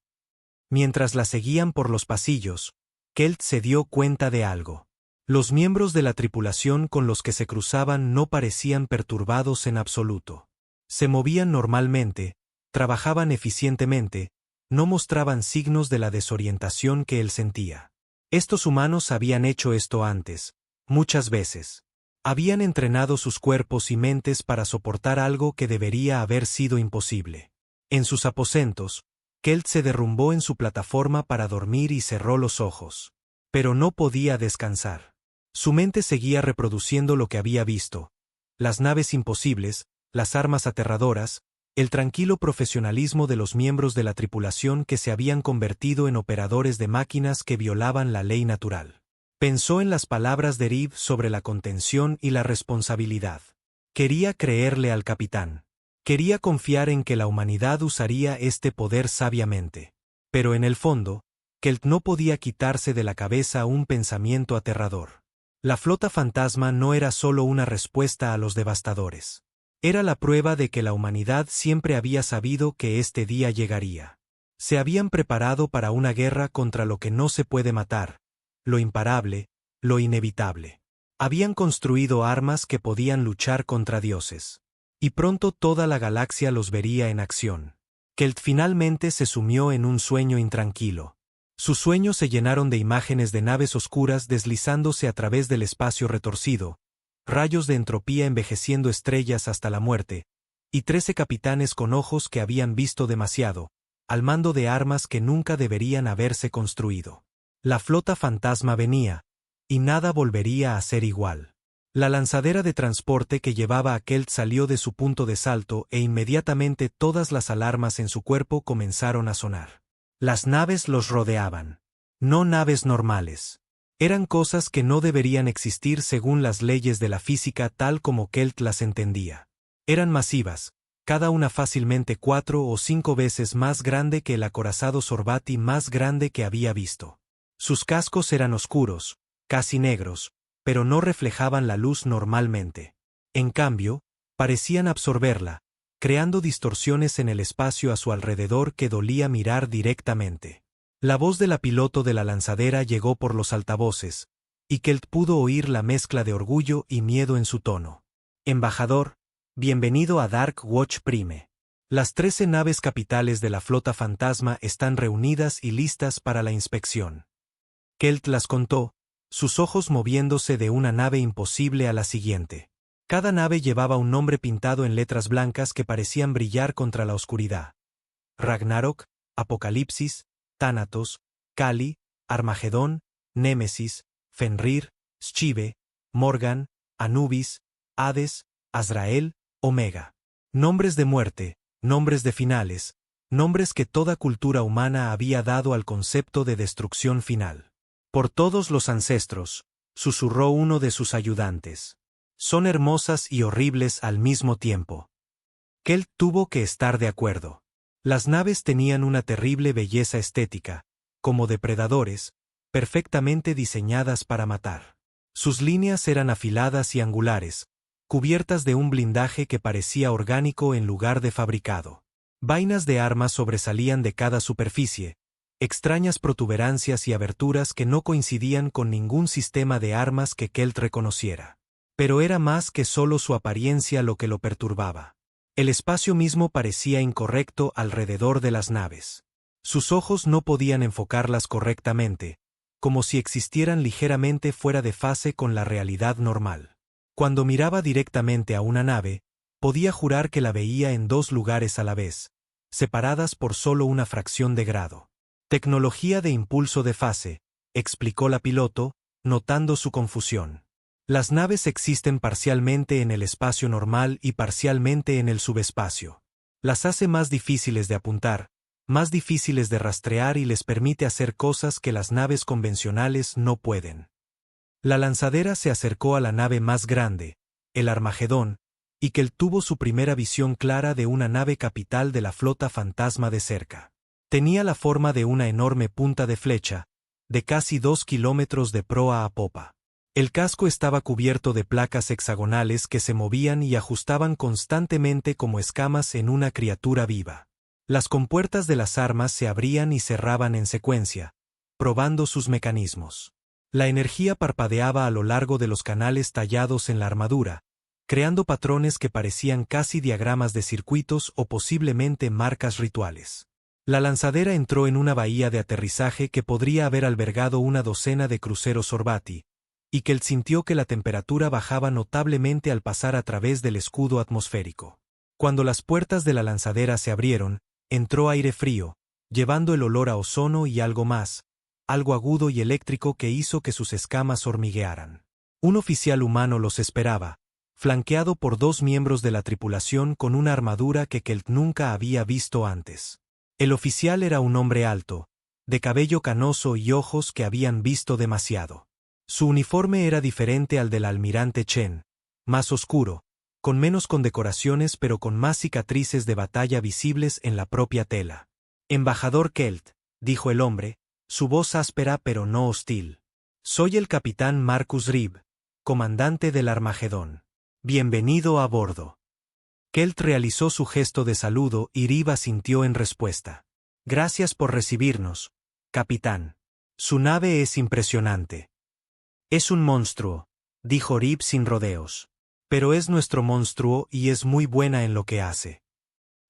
Mientras la seguían por los pasillos, Kelt se dio cuenta de algo. Los miembros de la tripulación con los que se cruzaban no parecían perturbados en absoluto. Se movían normalmente, trabajaban eficientemente, no mostraban signos de la desorientación que él sentía. Estos humanos habían hecho esto antes, muchas veces. Habían entrenado sus cuerpos y mentes para soportar algo que debería haber sido imposible. En sus aposentos, Kelt se derrumbó en su plataforma para dormir y cerró los ojos. Pero no podía descansar. Su mente seguía reproduciendo lo que había visto. Las naves imposibles, las armas aterradoras, el tranquilo profesionalismo de los miembros de la tripulación que se habían convertido en operadores de máquinas que violaban la ley natural. Pensó en las palabras de Reeve sobre la contención y la responsabilidad. Quería creerle al capitán. Quería confiar en que la humanidad usaría este poder sabiamente. Pero en el fondo, Kelt no podía quitarse de la cabeza un pensamiento aterrador. La flota fantasma no era solo una respuesta a los devastadores. Era la prueba de que la humanidad siempre había sabido que este día llegaría. Se habían preparado para una guerra contra lo que no se puede matar, lo imparable, lo inevitable. Habían construido armas que podían luchar contra dioses. Y pronto toda la galaxia los vería en acción. Kelt finalmente se sumió en un sueño intranquilo. Sus sueños se llenaron de imágenes de naves oscuras deslizándose a través del espacio retorcido, rayos de entropía envejeciendo estrellas hasta la muerte, y 13 capitanes con ojos que habían visto demasiado, al mando de armas que nunca deberían haberse construido. La flota fantasma venía, y nada volvería a ser igual. La lanzadera de transporte que llevaba a Kelt salió de su punto de salto e inmediatamente todas las alarmas en su cuerpo comenzaron a sonar. Las naves los rodeaban. No naves normales. Eran cosas que no deberían existir según las leyes de la física tal como Kelt las entendía. Eran masivas, cada una fácilmente 4 o 5 veces más grande que el acorazado Sorbati más grande que había visto. Sus cascos eran oscuros, casi negros, pero no reflejaban la luz normalmente. En cambio, parecían absorberla, creando distorsiones en el espacio a su alrededor que dolía mirar directamente. La voz de la piloto de la lanzadera llegó por los altavoces, y Kelt pudo oír la mezcla de orgullo y miedo en su tono. Embajador, bienvenido a Dark Watch Prime. Las 13 naves capitales de la flota fantasma están reunidas y listas para la inspección. Kelt las contó, sus ojos moviéndose de una nave imposible a la siguiente. Cada nave llevaba un nombre pintado en letras blancas que parecían brillar contra la oscuridad. Ragnarok, Apocalipsis, Thanatos, Kali, Armagedón, Némesis, Fenrir, Schive, Morgan, Anubis, Hades, Azrael, Omega. Nombres de muerte, nombres de finales, nombres que toda cultura humana había dado al concepto de destrucción final. Por todos los ancestros, susurró uno de sus ayudantes. Son hermosas y horribles al mismo tiempo. Kelt tuvo que estar de acuerdo. Las naves tenían una terrible belleza estética, como depredadores, perfectamente diseñadas para matar. Sus líneas eran afiladas y angulares, cubiertas de un blindaje que parecía orgánico en lugar de fabricado. Vainas de armas sobresalían de cada superficie, extrañas protuberancias y aberturas que no coincidían con ningún sistema de armas que Kelt reconociera. Pero era más que solo su apariencia lo que lo perturbaba. El espacio mismo parecía incorrecto alrededor de las naves. Sus ojos no podían enfocarlas correctamente, como si existieran ligeramente fuera de fase con la realidad normal. Cuando miraba directamente a una nave, podía jurar que la veía en 2 lugares a la vez, separadas por solo una fracción de grado. Tecnología de impulso de fase, explicó la piloto, notando su confusión. Las naves existen parcialmente en el espacio normal y parcialmente en el subespacio. Las hace más difíciles de apuntar, más difíciles de rastrear y les permite hacer cosas que las naves convencionales no pueden. La lanzadera se acercó a la nave más grande, el Armagedón, y Kelt tuvo su primera visión clara de una nave capital de la flota fantasma de cerca. Tenía la forma de una enorme punta de flecha, de casi 2 kilómetros de proa a popa. El casco estaba cubierto de placas hexagonales que se movían y ajustaban constantemente como escamas en una criatura viva. Las compuertas de las armas se abrían y cerraban en secuencia, probando sus mecanismos. La energía parpadeaba a lo largo de los canales tallados en la armadura, creando patrones que parecían casi diagramas de circuitos o posiblemente marcas rituales. La lanzadera entró en una bahía de aterrizaje que podría haber albergado una docena de cruceros Sorbati, y Kelt sintió que la temperatura bajaba notablemente al pasar a través del escudo atmosférico. Cuando las puertas de la lanzadera se abrieron, entró aire frío, llevando el olor a ozono y algo más, algo agudo y eléctrico que hizo que sus escamas hormiguearan. Un oficial humano los esperaba, flanqueado por 2 miembros de la tripulación con una armadura que Kelt nunca había visto antes. El oficial era un hombre alto, de cabello canoso y ojos que habían visto demasiado. Su uniforme era diferente al del almirante Chen, más oscuro, con menos condecoraciones pero con más cicatrices de batalla visibles en la propia tela. «Embajador Kelt», dijo el hombre, su voz áspera pero no hostil. «Soy el capitán Marcus Rib, comandante del Armagedón. Bienvenido a bordo». Kelt realizó su gesto de saludo y Rib asintió en respuesta. «Gracias por recibirnos, capitán. Su nave es impresionante». «Es un monstruo», dijo Rib sin rodeos. «Pero es nuestro monstruo y es muy buena en lo que hace».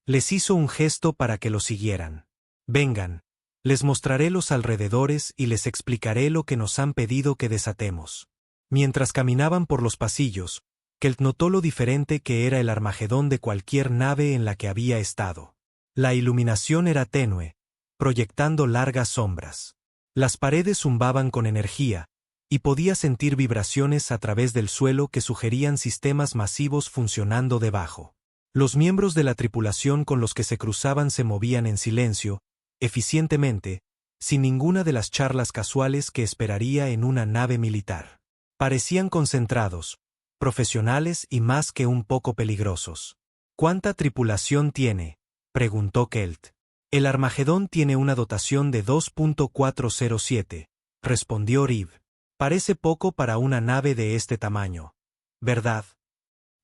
Les hizo un gesto para que lo siguieran. «Vengan, les mostraré los alrededores y les explicaré lo que nos han pedido que desatemos». Mientras caminaban por los pasillos, Kelt notó lo diferente que era el Armagedón de cualquier nave en la que había estado. La iluminación era tenue, proyectando largas sombras. Las paredes zumbaban con energía, y podía sentir vibraciones a través del suelo que sugerían sistemas masivos funcionando debajo. Los miembros de la tripulación con los que se cruzaban se movían en silencio, eficientemente, sin ninguna de las charlas casuales que esperaría en una nave militar. Parecían concentrados, profesionales y más que un poco peligrosos. «¿Cuánta tripulación tiene?», preguntó Kelt. «El Armagedón tiene una dotación de 2.407, respondió Rib. «Parece poco para una nave de este tamaño, ¿verdad?».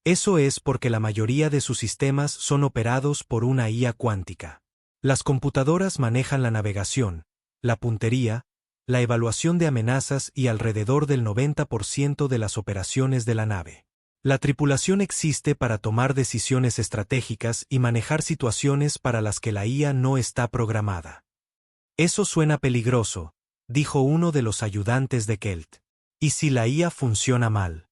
«Eso es porque la mayoría de sus sistemas son operados por una IA cuántica. Las computadoras manejan la navegación, la puntería, la evaluación de amenazas y alrededor del 90% de las operaciones de la nave. La tripulación existe para tomar decisiones estratégicas y manejar situaciones para las que la IA no está programada». «Eso suena peligroso», dijo uno de los ayudantes de Kelt. «¿Y si la IA funciona mal?».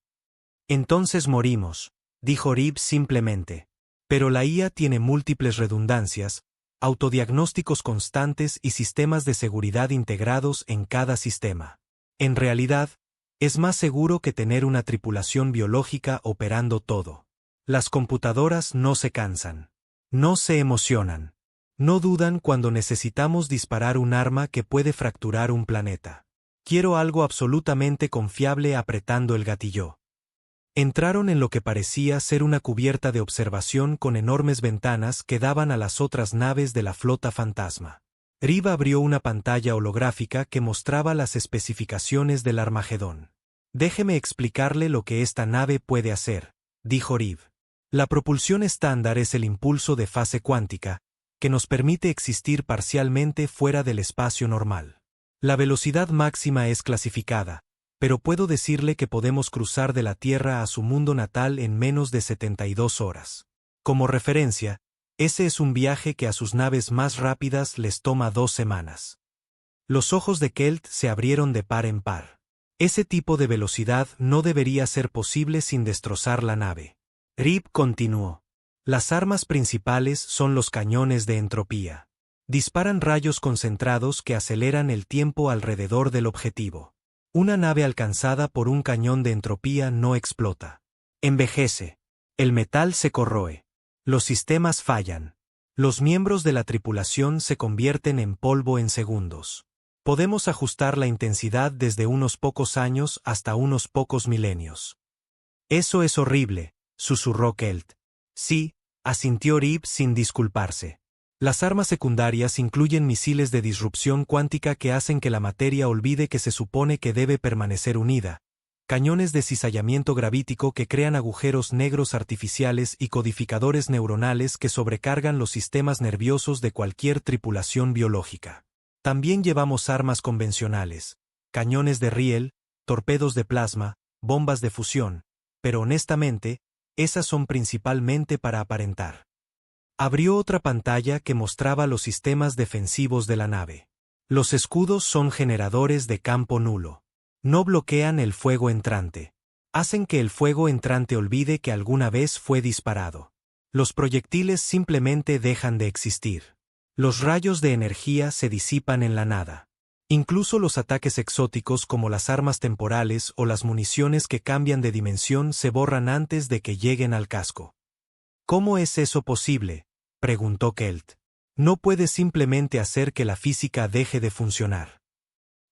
«Entonces morimos», dijo Rib simplemente. «Pero la IA tiene múltiples redundancias, autodiagnósticos constantes y sistemas de seguridad integrados en cada sistema. En realidad, es más seguro que tener una tripulación biológica operando todo. Las computadoras no se cansan. No se emocionan. No dudan cuando necesitamos disparar un arma que puede fracturar un planeta. Quiero algo absolutamente confiable apretando el gatillo». Entraron en lo que parecía ser una cubierta de observación con enormes ventanas que daban a las otras naves de la flota fantasma. Rib abrió una pantalla holográfica que mostraba las especificaciones del Armagedón. «Déjeme explicarle lo que esta nave puede hacer», dijo Rib. «La propulsión estándar es el impulso de fase cuántica, que nos permite existir parcialmente fuera del espacio normal. La velocidad máxima es clasificada, pero puedo decirle que podemos cruzar de la Tierra a su mundo natal en menos de 72 horas. Como referencia, ese es un viaje que a sus naves más rápidas les toma 2 semanas». Los ojos de Kelt se abrieron de par en par. Ese tipo de velocidad no debería ser posible sin destrozar la nave. Rib continuó. «Las armas principales son los cañones de entropía. Disparan rayos concentrados que aceleran el tiempo alrededor del objetivo. Una nave alcanzada por un cañón de entropía no explota. Envejece. El metal se corroe. Los sistemas fallan. Los miembros de la tripulación se convierten en polvo en segundos. Podemos ajustar la intensidad desde unos pocos años hasta unos pocos milenios». «Eso es horrible», susurró Kelt. «Sí», asintió Rib sin disculparse. «Las armas secundarias incluyen misiles de disrupción cuántica que hacen que la materia olvide que se supone que debe permanecer unida, cañones de cizallamiento gravítico que crean agujeros negros artificiales y codificadores neuronales que sobrecargan los sistemas nerviosos de cualquier tripulación biológica. También llevamos armas convencionales, cañones de riel, torpedos de plasma, bombas de fusión, pero honestamente, esas son principalmente para aparentar». Abrió otra pantalla que mostraba los sistemas defensivos de la nave. «Los escudos son generadores de campo nulo. No bloquean el fuego entrante. Hacen que el fuego entrante olvide que alguna vez fue disparado. Los proyectiles simplemente dejan de existir. Los rayos de energía se disipan en la nada. Incluso los ataques exóticos como las armas temporales o las municiones que cambian de dimensión se borran antes de que lleguen al casco. ¿Cómo es eso posible?, preguntó Kelt. No puedes simplemente hacer que la física deje de funcionar.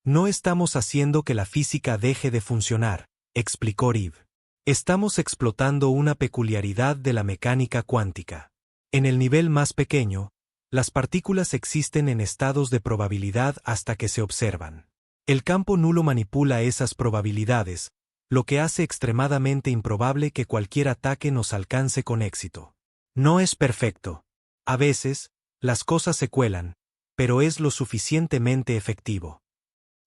No estamos haciendo que la física deje de funcionar, explicó Reeve. Estamos explotando una peculiaridad de la mecánica cuántica. En el nivel más pequeño, las partículas existen en estados de probabilidad hasta que se observan. El campo nulo manipula esas probabilidades, lo que hace extremadamente improbable que cualquier ataque nos alcance con éxito. No es perfecto. A veces, las cosas se cuelan, pero es lo suficientemente efectivo.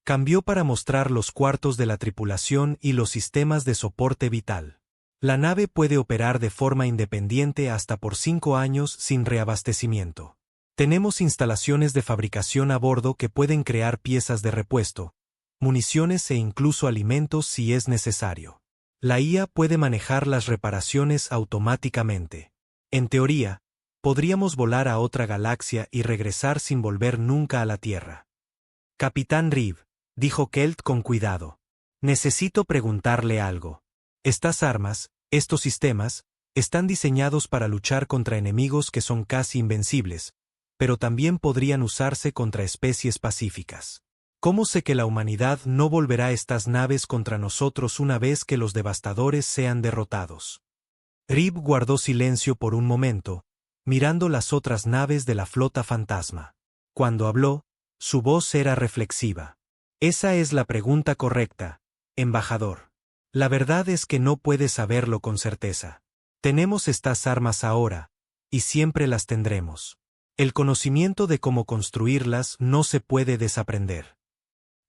Cambió para mostrar los cuartos de la tripulación y los sistemas de soporte vital. La nave puede operar de forma independiente hasta por 5 años sin reabastecimiento. Tenemos instalaciones de fabricación a bordo que pueden crear piezas de repuesto, municiones e incluso alimentos si es necesario. La IA puede manejar las reparaciones automáticamente. En teoría, podríamos volar a otra galaxia y regresar sin volver nunca a la Tierra. Capitán Reeve, dijo Kelt con cuidado. Necesito preguntarle algo. Estas armas, estos sistemas, están diseñados para luchar contra enemigos que son casi invencibles, pero también podrían usarse contra especies pacíficas. ¿Cómo sé que la humanidad no volverá estas naves contra nosotros una vez que los devastadores sean derrotados? Reeve guardó silencio por un momento, mirando las otras naves de la flota fantasma. Cuando habló, su voz era reflexiva. Esa es la pregunta correcta, embajador. La verdad es que no puedes saberlo con certeza. Tenemos estas armas ahora, y siempre las tendremos. El conocimiento de cómo construirlas no se puede desaprender.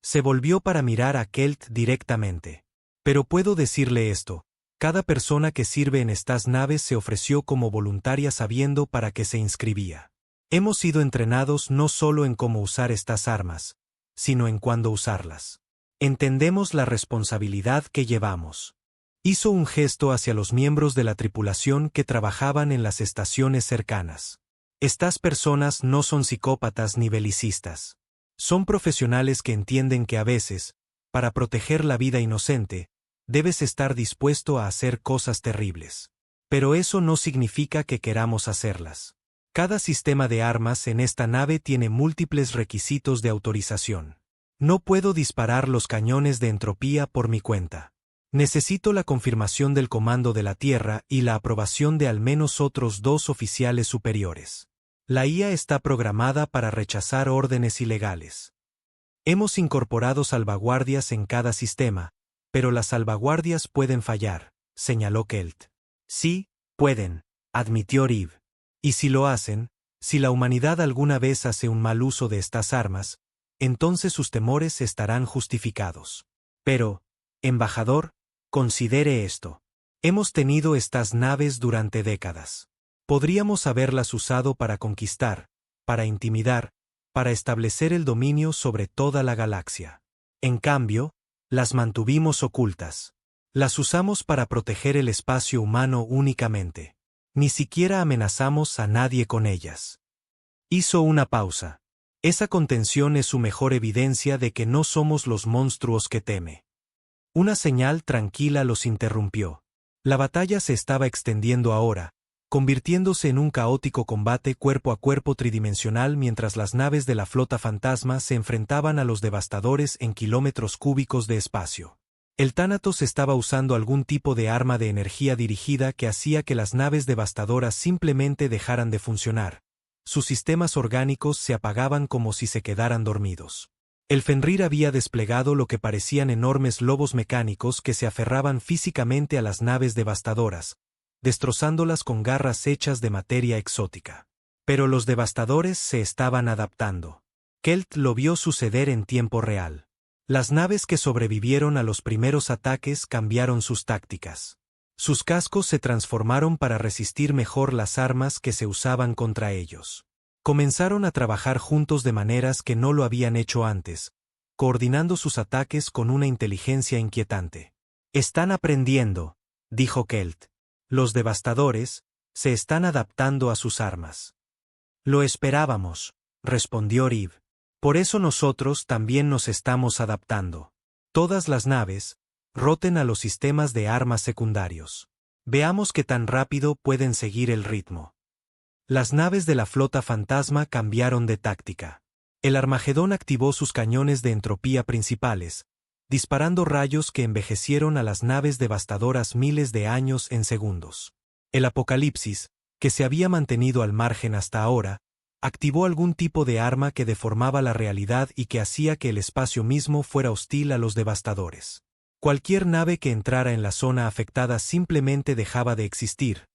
Se volvió para mirar a Kelt directamente. Pero puedo decirle esto, cada persona que sirve en estas naves se ofreció como voluntaria sabiendo para qué se inscribía. Hemos sido entrenados no solo en cómo usar estas armas, sino en cuándo usarlas. Entendemos la responsabilidad que llevamos. Hizo un gesto hacia los miembros de la tripulación que trabajaban en las estaciones cercanas. Estas personas no son psicópatas ni belicistas. Son profesionales que entienden que a veces, para proteger la vida inocente, debes estar dispuesto a hacer cosas terribles. Pero eso no significa que queramos hacerlas. Cada sistema de armas en esta nave tiene múltiples requisitos de autorización. No puedo disparar los cañones de entropía por mi cuenta. Necesito la confirmación del Comando de la Tierra y la aprobación de al menos otros 2 oficiales superiores. La IA está programada para rechazar órdenes ilegales. Hemos incorporado salvaguardias en cada sistema, pero las salvaguardias pueden fallar, señaló Kelt. Sí, pueden, admitió Reeve. Y si lo hacen, si la humanidad alguna vez hace un mal uso de estas armas, entonces sus temores estarán justificados. Pero, embajador, considere esto. Hemos tenido estas naves durante décadas. Podríamos haberlas usado para conquistar, para intimidar, para establecer el dominio sobre toda la galaxia. En cambio, las mantuvimos ocultas. Las usamos para proteger el espacio humano únicamente. Ni siquiera amenazamos a nadie con ellas. Hizo una pausa. Esa contención es su mejor evidencia de que no somos los monstruos que teme. Una señal tranquila los interrumpió. La batalla se estaba extendiendo ahora, convirtiéndose en un caótico combate cuerpo a cuerpo tridimensional mientras las naves de la flota fantasma se enfrentaban a los devastadores en kilómetros cúbicos de espacio. El Thanatos estaba usando algún tipo de arma de energía dirigida que hacía que las naves devastadoras simplemente dejaran de funcionar. Sus sistemas orgánicos se apagaban como si se quedaran dormidos. El Fenrir había desplegado lo que parecían enormes lobos mecánicos que se aferraban físicamente a las naves devastadoras, destrozándolas con garras hechas de materia exótica. Pero los devastadores se estaban adaptando. Kelt lo vio suceder en tiempo real. Las naves que sobrevivieron a los primeros ataques cambiaron sus tácticas. Sus cascos se transformaron para resistir mejor las armas que se usaban contra ellos. Comenzaron a trabajar juntos de maneras que no lo habían hecho antes, coordinando sus ataques con una inteligencia inquietante. Están aprendiendo, dijo Kelt. Los devastadores se están adaptando a sus armas. Lo esperábamos, respondió Reeve. Por eso nosotros también nos estamos adaptando. Todas las naves roten a los sistemas de armas secundarios. Veamos qué tan rápido pueden seguir el ritmo. Las naves de la flota fantasma cambiaron de táctica. El Armagedón activó sus cañones de entropía principales, disparando rayos que envejecieron a las naves devastadoras miles de años en segundos. El Apocalipsis, que se había mantenido al margen hasta ahora, activó algún tipo de arma que deformaba la realidad y que hacía que el espacio mismo fuera hostil a los devastadores. Cualquier nave que entrara en la zona afectada simplemente dejaba de existir,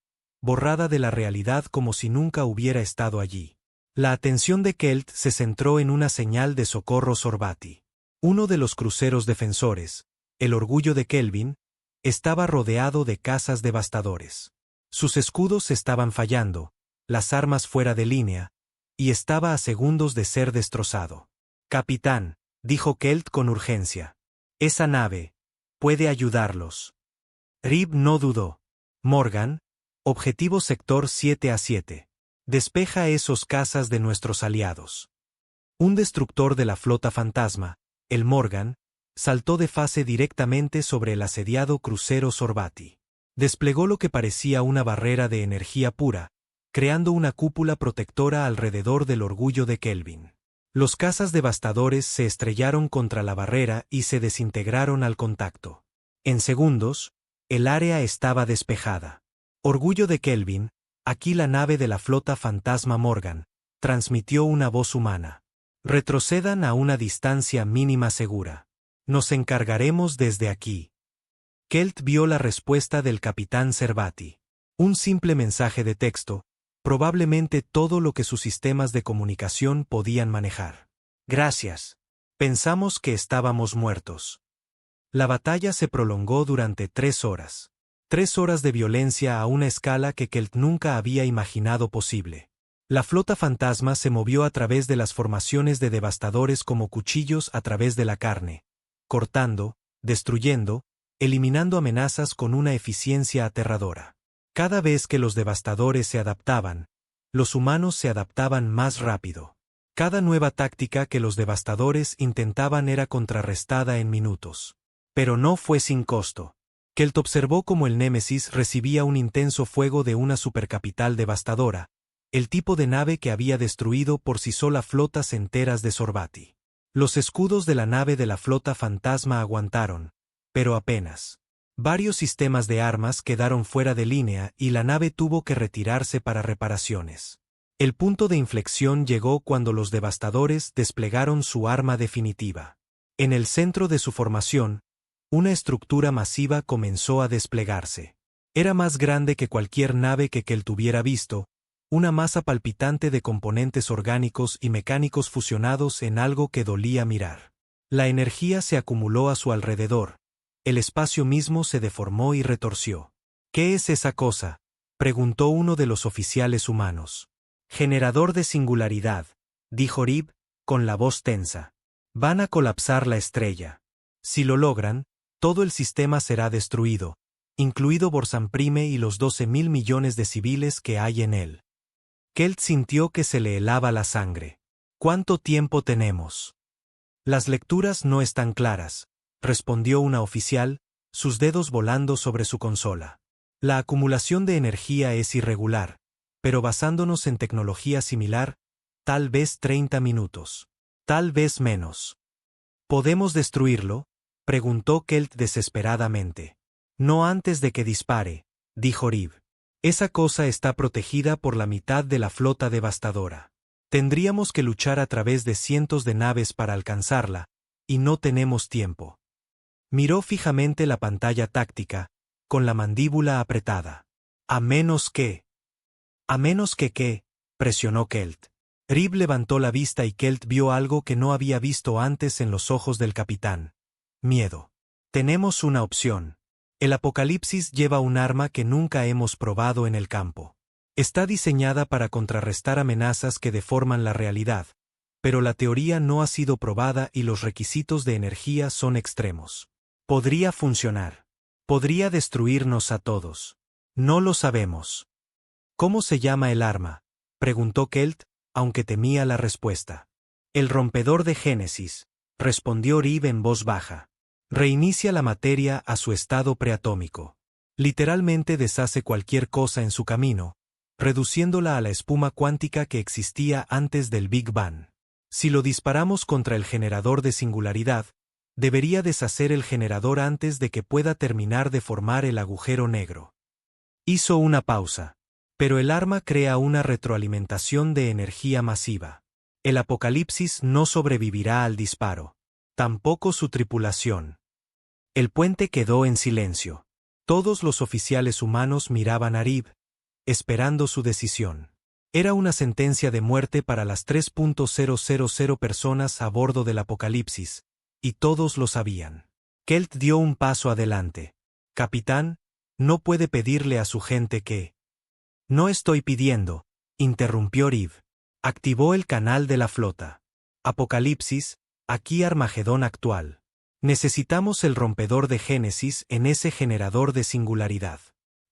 borrada de la realidad como si nunca hubiera estado allí. La atención de Kelt se centró en una señal de socorro Sorbati. Uno de los cruceros defensores, el Orgullo de Kelvin, estaba rodeado de cazas devastadores. Sus escudos estaban fallando, las armas fuera de línea, y estaba a segundos de ser destrozado. «Capitán», dijo Kelt con urgencia, «esa nave puede ayudarlos». Rib no dudó. «Morgan, objetivo sector 7A7. Despeja esos cazas de nuestros aliados». Un destructor de la flota fantasma, el Morgan, saltó de fase directamente sobre el asediado crucero Sorbati. Desplegó lo que parecía una barrera de energía pura, creando una cúpula protectora alrededor del Orgullo de Kelvin. Los cazas devastadores se estrellaron contra la barrera y se desintegraron al contacto. En segundos, el área estaba despejada. Orgullo de Kelvin, aquí la nave de la flota fantasma Morgan, transmitió una voz humana. Retrocedan a una distancia mínima segura. Nos encargaremos desde aquí. Kelt vio la respuesta del capitán Servati. Un simple mensaje de texto, probablemente todo lo que sus sistemas de comunicación podían manejar. Gracias. Pensamos que estábamos muertos. La batalla se prolongó durante 3 horas. 3 horas de violencia a una escala que Kelt nunca había imaginado posible. La flota fantasma se movió a través de las formaciones de devastadores como cuchillos a través de la carne, cortando, destruyendo, eliminando amenazas con una eficiencia aterradora. Cada vez que los devastadores se adaptaban, los humanos se adaptaban más rápido. Cada nueva táctica que los devastadores intentaban era contrarrestada en minutos. Pero no fue sin costo. Kelt observó cómo el Némesis recibía un intenso fuego de una supercapital devastadora, el tipo de nave que había destruido por sí sola flotas enteras de Sorbati. Los escudos de la nave de la flota fantasma aguantaron, pero apenas. Varios sistemas de armas quedaron fuera de línea y la nave tuvo que retirarse para reparaciones. El punto de inflexión llegó cuando los devastadores desplegaron su arma definitiva. En el centro de su formación, una estructura masiva comenzó a desplegarse. Era más grande que cualquier nave que Kelt hubiera visto, una masa palpitante de componentes orgánicos y mecánicos fusionados en algo que dolía mirar. La energía se acumuló a su alrededor. El espacio mismo se deformó y retorció. «¿Qué es esa cosa?», preguntó uno de los oficiales humanos. «Generador de singularidad», dijo Rib, con la voz tensa. «Van a colapsar la estrella. Si lo logran, todo el sistema será destruido, incluido Borsamprime y los 12.000 millones de civiles que hay en él». Kelt sintió que se le helaba la sangre. «¿Cuánto tiempo tenemos?». «Las lecturas no están claras», respondió una oficial, sus dedos volando sobre su consola. «La acumulación de energía es irregular, pero basándonos en tecnología similar, tal vez 30 minutos. Tal vez menos». «¿Podemos destruirlo?», preguntó Kelt desesperadamente. «No antes de que dispare», dijo Rib. «Esa cosa está protegida por la mitad de la flota devastadora. Tendríamos que luchar a través de cientos de naves para alcanzarla, y no tenemos tiempo». Miró fijamente la pantalla táctica, con la mandíbula apretada. «A menos que...». «A menos que qué», presionó Kelt. Rib levantó la vista y Kelt vio algo que no había visto antes en los ojos del capitán. Miedo. «Tenemos una opción. El Apocalipsis lleva un arma que nunca hemos probado en el campo. Está diseñada para contrarrestar amenazas que deforman la realidad, pero la teoría no ha sido probada y los requisitos de energía son extremos. Podría funcionar. Podría destruirnos a todos. No lo sabemos». «¿Cómo se llama el arma?», preguntó Kelt, aunque temía la respuesta. El rompedor de Génesis, respondió Rib en voz baja. Reinicia la materia a su estado preatómico. Literalmente deshace cualquier cosa en su camino, reduciéndola a la espuma cuántica que existía antes del Big Bang. Si lo disparamos contra el generador de singularidad, debería deshacer el generador antes de que pueda terminar de formar el agujero negro. Hizo una pausa. Pero el arma crea una retroalimentación de energía masiva. El apocalipsis no sobrevivirá al disparo. Tampoco su tripulación. El puente quedó en silencio. Todos los oficiales humanos miraban a Rib, esperando su decisión. Era una sentencia de muerte para las 3.000 personas a bordo del Apocalipsis, y todos lo sabían. Kelt dio un paso adelante. Capitán, no puede pedirle a su gente que... No estoy pidiendo, interrumpió Rib. Activó el canal de la flota. Apocalipsis, aquí Armagedón actual. Necesitamos el rompedor de Génesis en ese generador de singularidad.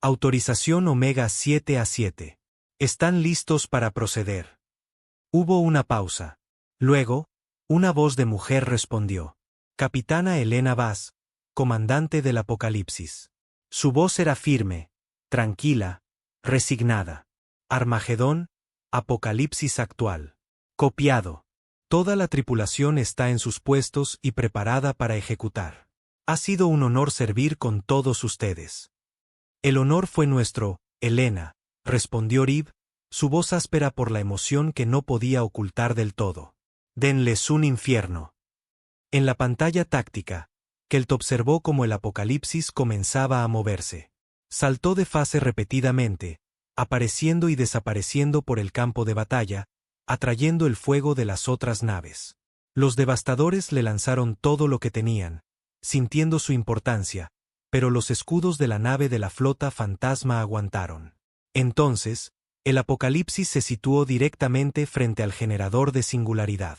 Autorización Omega 7A7. Están listos para proceder. Hubo una pausa. Luego, una voz de mujer respondió. Capitana Elena Vaz, comandante del Apocalipsis. Su voz era firme, tranquila, resignada. Armagedón, Apocalipsis actual. Copiado. Toda la tripulación está en sus puestos y preparada para ejecutar. Ha sido un honor servir con todos ustedes. El honor fue nuestro, Elena, respondió Rib, su voz áspera por la emoción que no podía ocultar del todo. Denles un infierno. En la pantalla táctica, Kelt observó cómo el Apocalipsis comenzaba a moverse. Saltó de fase repetidamente, apareciendo y desapareciendo por el campo de batalla, atrayendo el fuego de las otras naves. Los devastadores le lanzaron todo lo que tenían, sintiendo su importancia, pero los escudos de la nave de la flota fantasma aguantaron. Entonces, el Apocalipsis se situó directamente frente al generador de singularidad.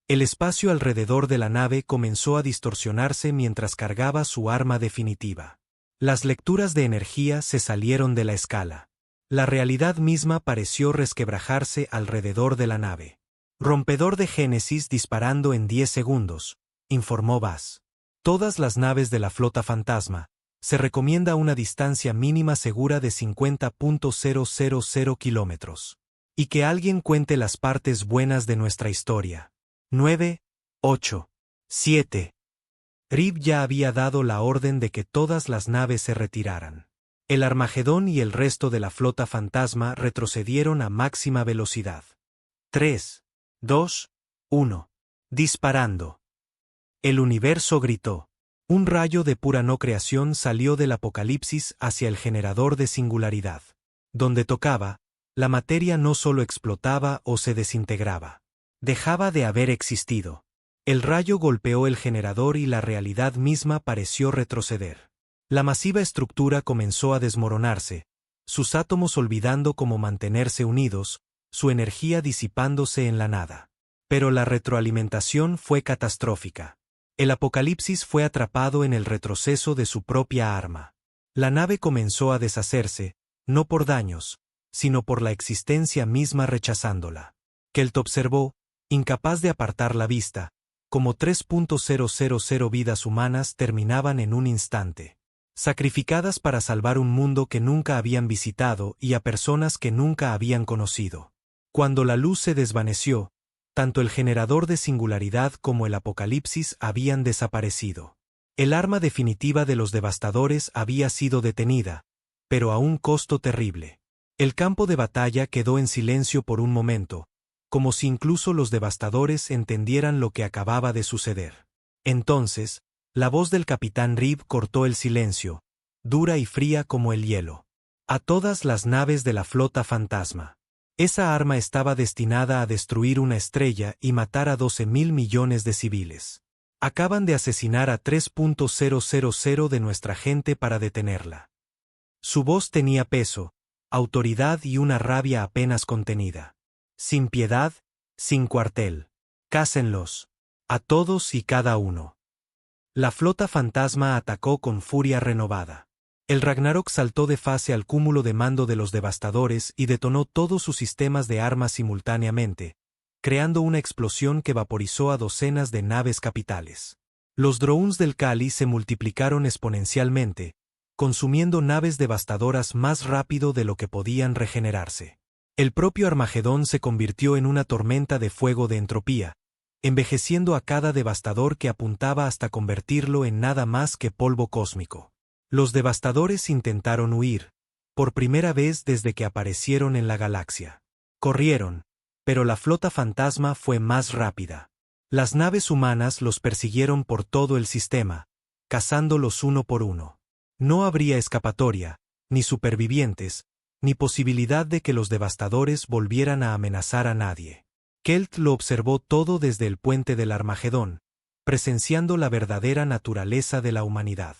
El espacio alrededor de la nave comenzó a distorsionarse mientras cargaba su arma definitiva. Las lecturas de energía se salieron de la escala. La realidad misma pareció resquebrajarse alrededor de la nave. Rompedor de Génesis disparando en 10 segundos, informó Vaz. Todas las naves de la flota fantasma, se recomienda una distancia mínima segura de 50.000 kilómetros. Y que alguien cuente las partes buenas de nuestra historia. 9, 8, 7. Rib ya había dado la orden de que todas las naves se retiraran. El Armagedón y el resto de la flota fantasma retrocedieron a máxima velocidad. 3, 2, 1. Disparando. El universo gritó. Un rayo de pura no creación salió del Apocalipsis hacia el generador de singularidad. Donde tocaba, la materia no solo explotaba o se desintegraba. Dejaba de haber existido. El rayo golpeó el generador y la realidad misma pareció retroceder. La masiva estructura comenzó a desmoronarse, sus átomos olvidando cómo mantenerse unidos, su energía disipándose en la nada. Pero la retroalimentación fue catastrófica. El Apocalipsis fue atrapado en el retroceso de su propia arma. La nave comenzó a deshacerse, no por daños, sino por la existencia misma rechazándola. Kelt observó, incapaz de apartar la vista, como 3.000 vidas humanas terminaban en un instante. Sacrificadas para salvar un mundo que nunca habían visitado y a personas que nunca habían conocido. Cuando la luz se desvaneció, tanto el generador de singularidad como el Apocalipsis habían desaparecido. El arma definitiva de los devastadores había sido detenida, pero a un costo terrible. El campo de batalla quedó en silencio por un momento, como si incluso los devastadores entendieran lo que acababa de suceder. Entonces, la voz del capitán Rib cortó el silencio, dura y fría como el hielo. A todas las naves de la flota fantasma. Esa arma estaba destinada a destruir una estrella y matar a 12.000 millones de civiles. Acaban de asesinar a 3.000 de nuestra gente para detenerla. Su voz tenía peso, autoridad y una rabia apenas contenida. Sin piedad, sin cuartel. Cácenlos. A todos y cada uno. La flota fantasma atacó con furia renovada. El Ragnarok saltó de fase al cúmulo de mando de los devastadores y detonó todos sus sistemas de armas simultáneamente, creando una explosión que vaporizó a docenas de naves capitales. Los drones del Kali se multiplicaron exponencialmente, consumiendo naves devastadoras más rápido de lo que podían regenerarse. El propio Armagedón se convirtió en una tormenta de fuego de entropía, envejeciendo a cada devastador que apuntaba hasta convertirlo en nada más que polvo cósmico. Los devastadores intentaron huir, por primera vez desde que aparecieron en la galaxia. Corrieron, pero la flota fantasma fue más rápida. Las naves humanas los persiguieron por todo el sistema, cazándolos uno por uno. No habría escapatoria, ni supervivientes, ni posibilidad de que los devastadores volvieran a amenazar a nadie. Kelt lo observó todo desde el puente del Armagedón, presenciando la verdadera naturaleza de la humanidad.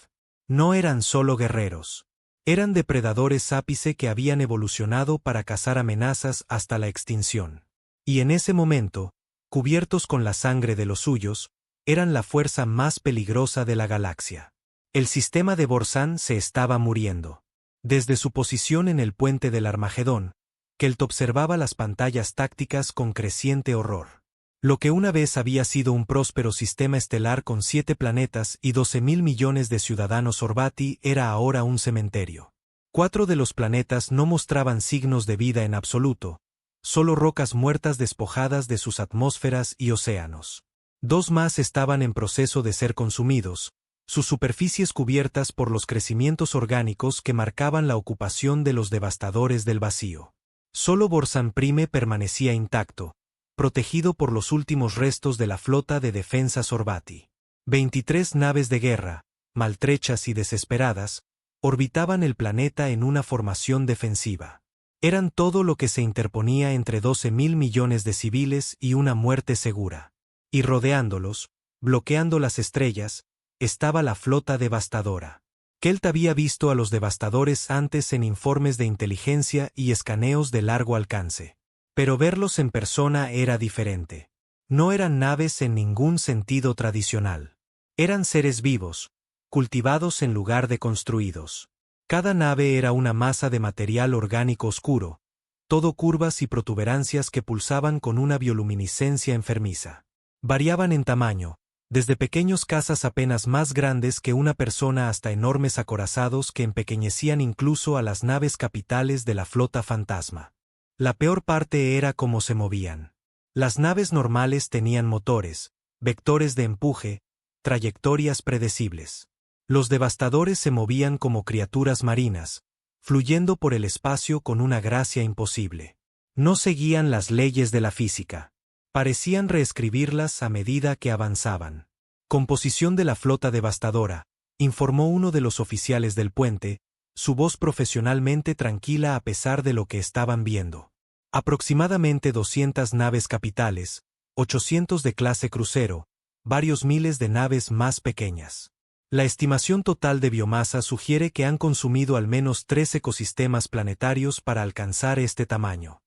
No eran solo guerreros. Eran depredadores ápice que habían evolucionado para cazar amenazas hasta la extinción. Y en ese momento, cubiertos con la sangre de los suyos, eran la fuerza más peligrosa de la galaxia. El sistema de Borzan se estaba muriendo. Desde su posición en el puente del Armagedón, Kelt observaba las pantallas tácticas con creciente horror. Lo que una vez había sido un próspero sistema estelar con 7 planetas y 12.000 millones de ciudadanos Orbati era ahora un cementerio. 4 de los planetas no mostraban signos de vida en absoluto, solo rocas muertas despojadas de sus atmósferas y océanos. 2 más estaban en proceso de ser consumidos, sus superficies cubiertas por los crecimientos orgánicos que marcaban la ocupación de los devastadores del vacío. Solo Borzan Prime permanecía intacto, protegido por los últimos restos de la flota de defensa Orbati. 23 naves de guerra, maltrechas y desesperadas, orbitaban el planeta en una formación defensiva. Eran todo lo que se interponía entre 12.000 millones de civiles y una muerte segura. Y rodeándolos, bloqueando las estrellas, estaba la flota devastadora. Kelt había visto a los devastadores antes en informes de inteligencia y escaneos de largo alcance. Pero verlos en persona era diferente. No eran naves en ningún sentido tradicional. Eran seres vivos, cultivados en lugar de construidos. Cada nave era una masa de material orgánico oscuro, todo curvas y protuberancias que pulsaban con una bioluminiscencia enfermiza. Variaban en tamaño, desde pequeños cazas apenas más grandes que una persona hasta enormes acorazados que empequeñecían incluso a las naves capitales de la flota fantasma. La peor parte era cómo se movían. Las naves normales tenían motores, vectores de empuje, trayectorias predecibles. Los devastadores se movían como criaturas marinas, fluyendo por el espacio con una gracia imposible. No seguían las leyes de la física. Parecían reescribirlas a medida que avanzaban. Composición de la flota devastadora, informó uno de los oficiales del puente, su voz profesionalmente tranquila a pesar de lo que estaban viendo. Aproximadamente 200 naves capitales, 800 de clase crucero, varios miles de naves más pequeñas. La estimación total de biomasa sugiere que han consumido al menos 3 ecosistemas planetarios para alcanzar este tamaño.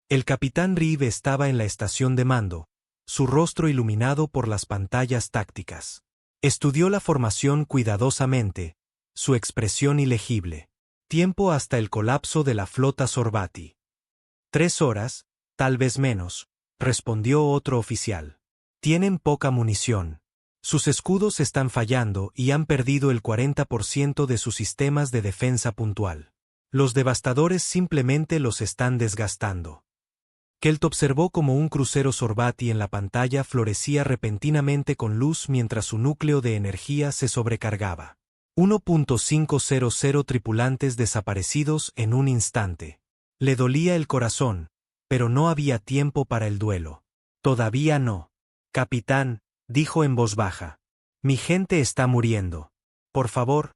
El capitán Reeve estaba en la estación de mando, su rostro iluminado por las pantallas tácticas. Estudió la formación cuidadosamente, su expresión ilegible. Tiempo hasta el colapso de la flota Orbati. 3 horas, tal vez menos, respondió otro oficial. Tienen poca munición. Sus escudos están fallando y han perdido el 40% de sus sistemas de defensa puntual. Los devastadores simplemente los están desgastando. Kelt observó como un crucero Orbati en la pantalla florecía repentinamente con luz mientras su núcleo de energía se sobrecargaba. 1.500 tripulantes desaparecidos en un instante. Le dolía el corazón, pero no había tiempo para el duelo. Todavía no. Capitán, dijo en voz baja. Mi gente está muriendo. Por favor,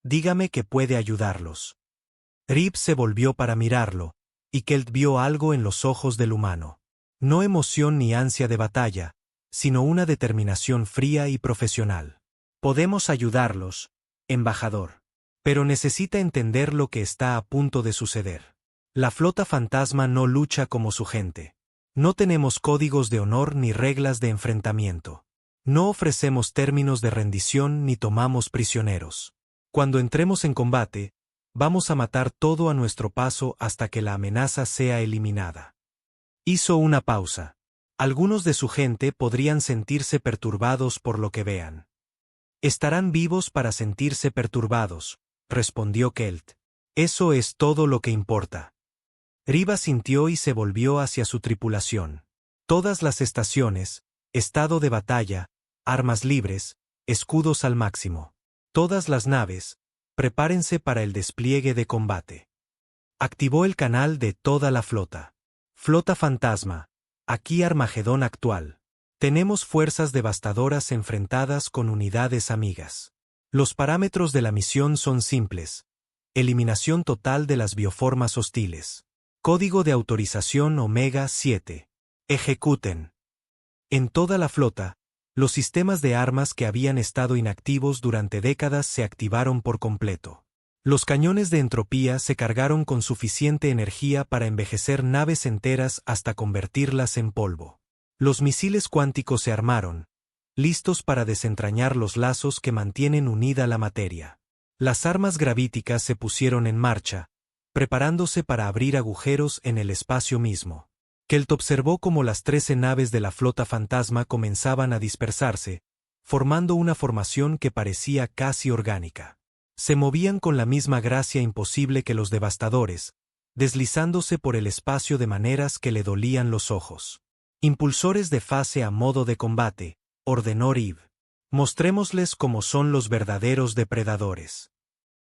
dígame que puede ayudarlos. Reeve se volvió para mirarlo, y Kelt vio algo en los ojos del humano. No emoción ni ansia de batalla, sino una determinación fría y profesional. Podemos ayudarlos, embajador. Pero necesita entender lo que está a punto de suceder. La flota fantasma no lucha como su gente. No tenemos códigos de honor ni reglas de enfrentamiento. No ofrecemos términos de rendición ni tomamos prisioneros. Cuando entremos en combate, vamos a matar todo a nuestro paso hasta que la amenaza sea eliminada. Hizo una pausa. Algunos de su gente podrían sentirse perturbados por lo que vean. Estarán vivos para sentirse perturbados, respondió Kelt. Eso es todo lo que importa. Riva sintió y se volvió hacia su tripulación. Todas las estaciones, estado de batalla, armas libres, escudos al máximo. Todas las naves, prepárense para el despliegue de combate. Activó el canal de toda la flota. Flota fantasma, aquí Armagedón actual. Tenemos fuerzas devastadoras enfrentadas con unidades amigas. Los parámetros de la misión son simples. Eliminación total de las bioformas hostiles. Código de autorización Omega 7. Ejecuten. En toda la flota, los sistemas de armas que habían estado inactivos durante décadas se activaron por completo. Los cañones de entropía se cargaron con suficiente energía para envejecer naves enteras hasta convertirlas en polvo. Los misiles cuánticos se armaron, listos para desentrañar los lazos que mantienen unida la materia. Las armas gravíticas se pusieron en marcha, preparándose para abrir agujeros en el espacio mismo. Kelt observó cómo las 13 naves de la flota fantasma comenzaban a dispersarse, formando una formación que parecía casi orgánica. Se movían con la misma gracia imposible que los devastadores, deslizándose por el espacio de maneras que le dolían los ojos. Impulsores de fase a modo de combate, ordenó Riv. Mostrémosles cómo son los verdaderos depredadores.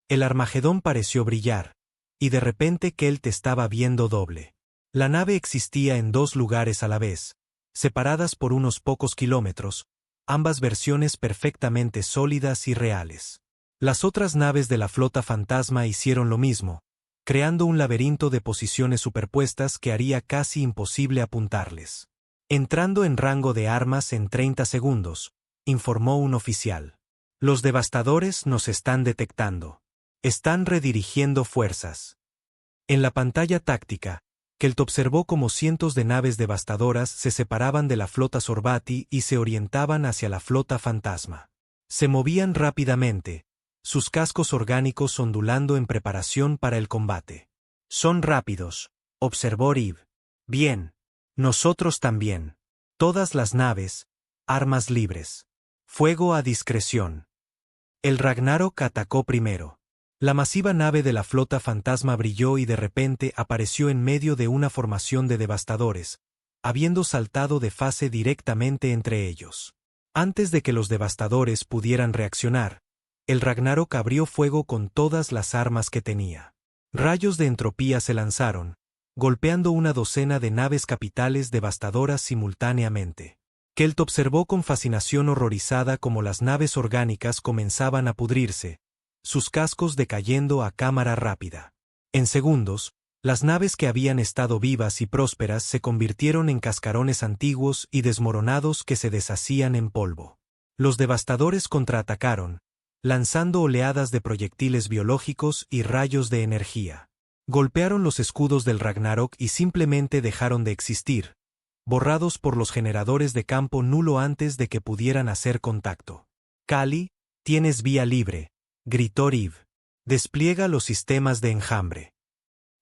El Armagedón pareció brillar, y de repente Kelt estaba viendo doble. La nave existía en dos lugares a la vez, separadas por unos pocos kilómetros, ambas versiones perfectamente sólidas y reales. Las otras naves de la flota fantasma hicieron lo mismo, creando un laberinto de posiciones superpuestas que haría casi imposible apuntarles. Entrando en rango de armas en 30 segundos, informó un oficial. Los devastadores nos están detectando. Están redirigiendo fuerzas. En la pantalla táctica, Kelt observó cómo cientos de naves devastadoras se separaban de la flota Sorbati y se orientaban hacia la flota fantasma. Se movían rápidamente, sus cascos orgánicos ondulando en preparación para el combate. Son rápidos, observó Riv. Bien. Nosotros también. Todas las naves, armas libres. Fuego a discreción. El Ragnarok atacó primero. La masiva nave de la flota fantasma brilló y de repente apareció en medio de una formación de devastadores, habiendo saltado de fase directamente entre ellos. Antes de que los devastadores pudieran reaccionar, el Ragnarok abrió fuego con todas las armas que tenía. Rayos de entropía se lanzaron, golpeando una docena de naves capitales devastadoras simultáneamente. Kelt observó con fascinación horrorizada cómo las naves orgánicas comenzaban a pudrirse, sus cascos decayendo a cámara rápida. En segundos, las naves que habían estado vivas y prósperas se convirtieron en cascarones antiguos y desmoronados que se deshacían en polvo. Los devastadores contraatacaron, lanzando oleadas de proyectiles biológicos y rayos de energía. Golpearon los escudos del Ragnarok y simplemente dejaron de existir, borrados por los generadores de campo nulo antes de que pudieran hacer contacto. Kali, tienes vía libre, gritó Riv. Despliega los sistemas de enjambre.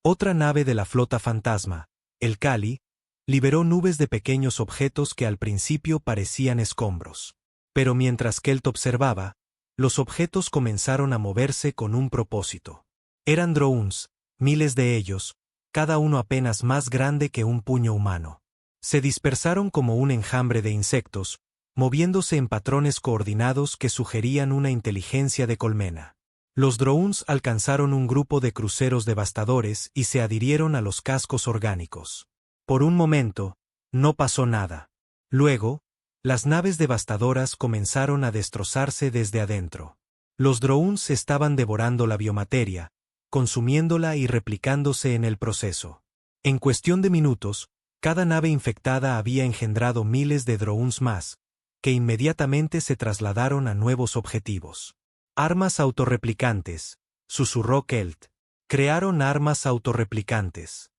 Otra nave de la flota fantasma, el Kali, liberó nubes de pequeños objetos que al principio parecían escombros. Pero mientras Kelt observaba, los objetos comenzaron a moverse con un propósito. Eran drones, miles de ellos, cada uno apenas más grande que un puño humano. Se dispersaron como un enjambre de insectos, moviéndose en patrones coordinados que sugerían una inteligencia de colmena. Los drones alcanzaron un grupo de cruceros devastadores y se adhirieron a los cascos orgánicos. Por un momento, no pasó nada. Luego, las naves devastadoras comenzaron a destrozarse desde adentro. Los drones estaban devorando la biomateria, consumiéndola y replicándose en el proceso. En cuestión de minutos, cada nave infectada había engendrado miles de drones más, que inmediatamente se trasladaron a nuevos objetivos. Armas autorreplicantes, susurró Kelt. Crearon armas autorreplicantes.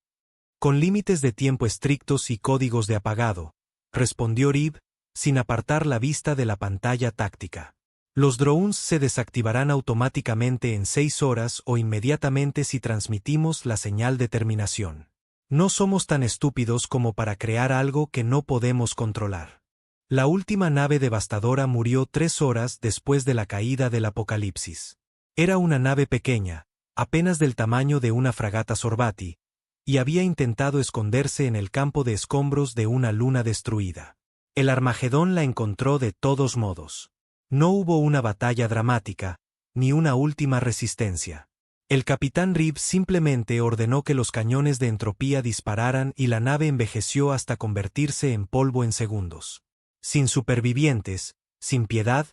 Con límites de tiempo estrictos y códigos de apagado, respondió Riv, sin apartar la vista de la pantalla táctica. Los drones se desactivarán automáticamente en 6 horas o inmediatamente si transmitimos la señal de terminación. No somos tan estúpidos como para crear algo que no podemos controlar. La última nave devastadora murió 3 horas después de la caída del apocalipsis. Era una nave pequeña, apenas del tamaño de una fragata Sorbati, y había intentado esconderse en el campo de escombros de una luna destruida. El Armagedón la encontró de todos modos. No hubo una batalla dramática, ni una última resistencia. El capitán Reeve simplemente ordenó que los cañones de entropía dispararan y la nave envejeció hasta convertirse en polvo en segundos. Sin supervivientes, sin piedad,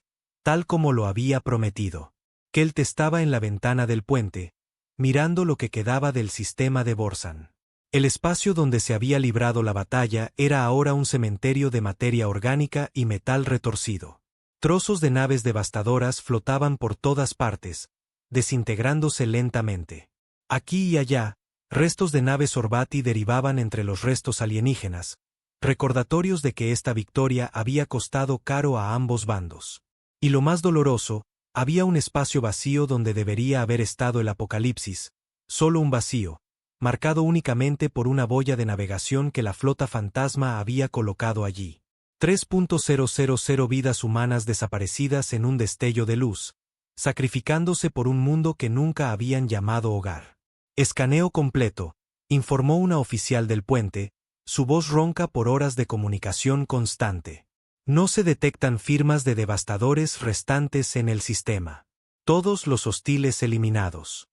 tal como lo había prometido. Kelt estaba en la ventana del puente, mirando lo que quedaba del sistema de Borsan. El espacio donde se había librado la batalla era ahora un cementerio de materia orgánica y metal retorcido. Trozos de naves devastadoras flotaban por todas partes, desintegrándose lentamente. Aquí y allá, restos de naves Sorbati derivaban entre los restos alienígenas, recordatorios de que esta victoria había costado caro a ambos bandos. Y lo más doloroso, había un espacio vacío donde debería haber estado el apocalipsis, solo un vacío, marcado únicamente por una boya de navegación que la flota fantasma había colocado allí. 3.000 vidas humanas desaparecidas en un destello de luz, sacrificándose por un mundo que nunca habían llamado hogar. Escaneo completo, informó una oficial del puente, su voz ronca por horas de comunicación constante. No se detectan firmas de devastadores restantes en el sistema. Todos los hostiles eliminados.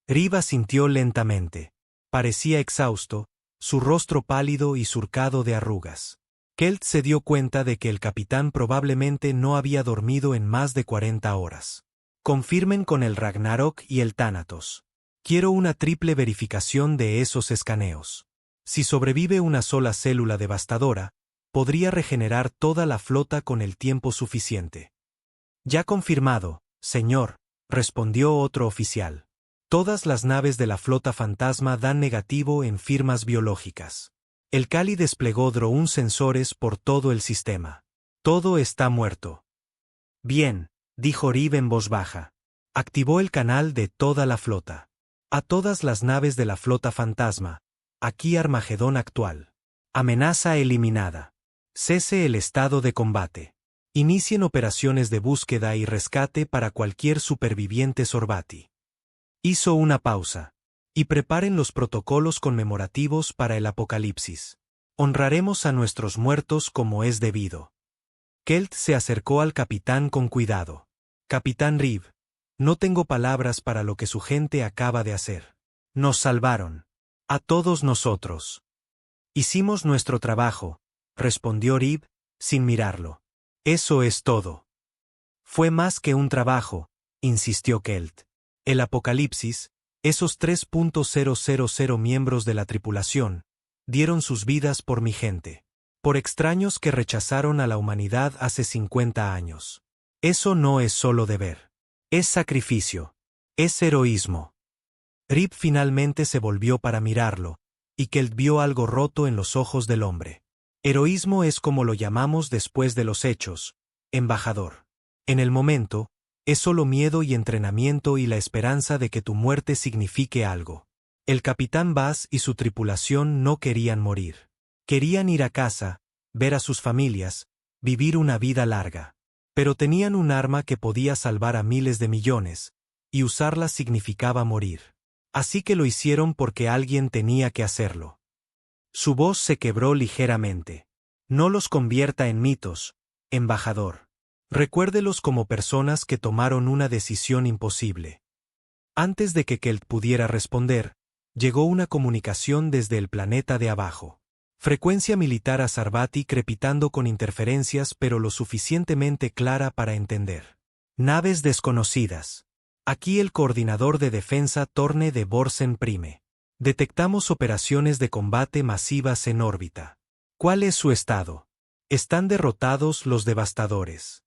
Riva sintió lentamente. Parecía exhausto, su rostro pálido y surcado de arrugas. Kelt se dio cuenta de que el capitán probablemente no había dormido en más de 40 horas. Confirmen con el Ragnarok y el Thanatos. Quiero una triple verificación de esos escaneos. Si sobrevive una sola célula devastadora, podría regenerar toda la flota con el tiempo suficiente. Ya confirmado, señor, respondió otro oficial. Todas las naves de la flota fantasma dan negativo en firmas biológicas. El Kali desplegó drone sensores por todo el sistema. Todo está muerto. Bien, dijo Reeve en voz baja. Activó el canal de toda la flota. A todas las naves de la flota fantasma. Aquí Armagedón actual. Amenaza eliminada. Cese el estado de combate. Inicien operaciones de búsqueda y rescate para cualquier superviviente Sorbati. Hizo una pausa. Y preparen los protocolos conmemorativos para el apocalipsis. Honraremos a nuestros muertos como es debido. Kelt se acercó al capitán con cuidado. Capitán Reeve, no tengo palabras para lo que su gente acaba de hacer. Nos salvaron. A todos nosotros. Hicimos nuestro trabajo, respondió Reeve, sin mirarlo. Eso es todo. Fue más que un trabajo, insistió Kelt. El apocalipsis, esos 3.000 miembros de la tripulación, dieron sus vidas por mi gente. Por extraños que rechazaron a la humanidad hace 50 años. Eso no es solo deber. Es sacrificio. Es heroísmo. Reeve finalmente se volvió para mirarlo, y Kelt vio algo roto en los ojos del hombre. Heroísmo es como lo llamamos después de los hechos, embajador. En el momento, es solo miedo y entrenamiento y la esperanza de que tu muerte signifique algo. El capitán Bass y su tripulación no querían morir. Querían ir a casa, ver a sus familias, vivir una vida larga. Pero tenían un arma que podía salvar a miles de millones, y usarla significaba morir. Así que lo hicieron porque alguien tenía que hacerlo. Su voz se quebró ligeramente. No los convierta en mitos, embajador. Recuérdelos como personas que tomaron una decisión imposible. Antes de que Kelt pudiera responder, llegó una comunicación desde el planeta de abajo. Frecuencia militar a Sarbati crepitando con interferencias pero lo suficientemente clara para entender. Naves desconocidas. Aquí el coordinador de defensa Torne de Borsen Prime. Detectamos operaciones de combate masivas en órbita. ¿Cuál es su estado? Están derrotados los devastadores.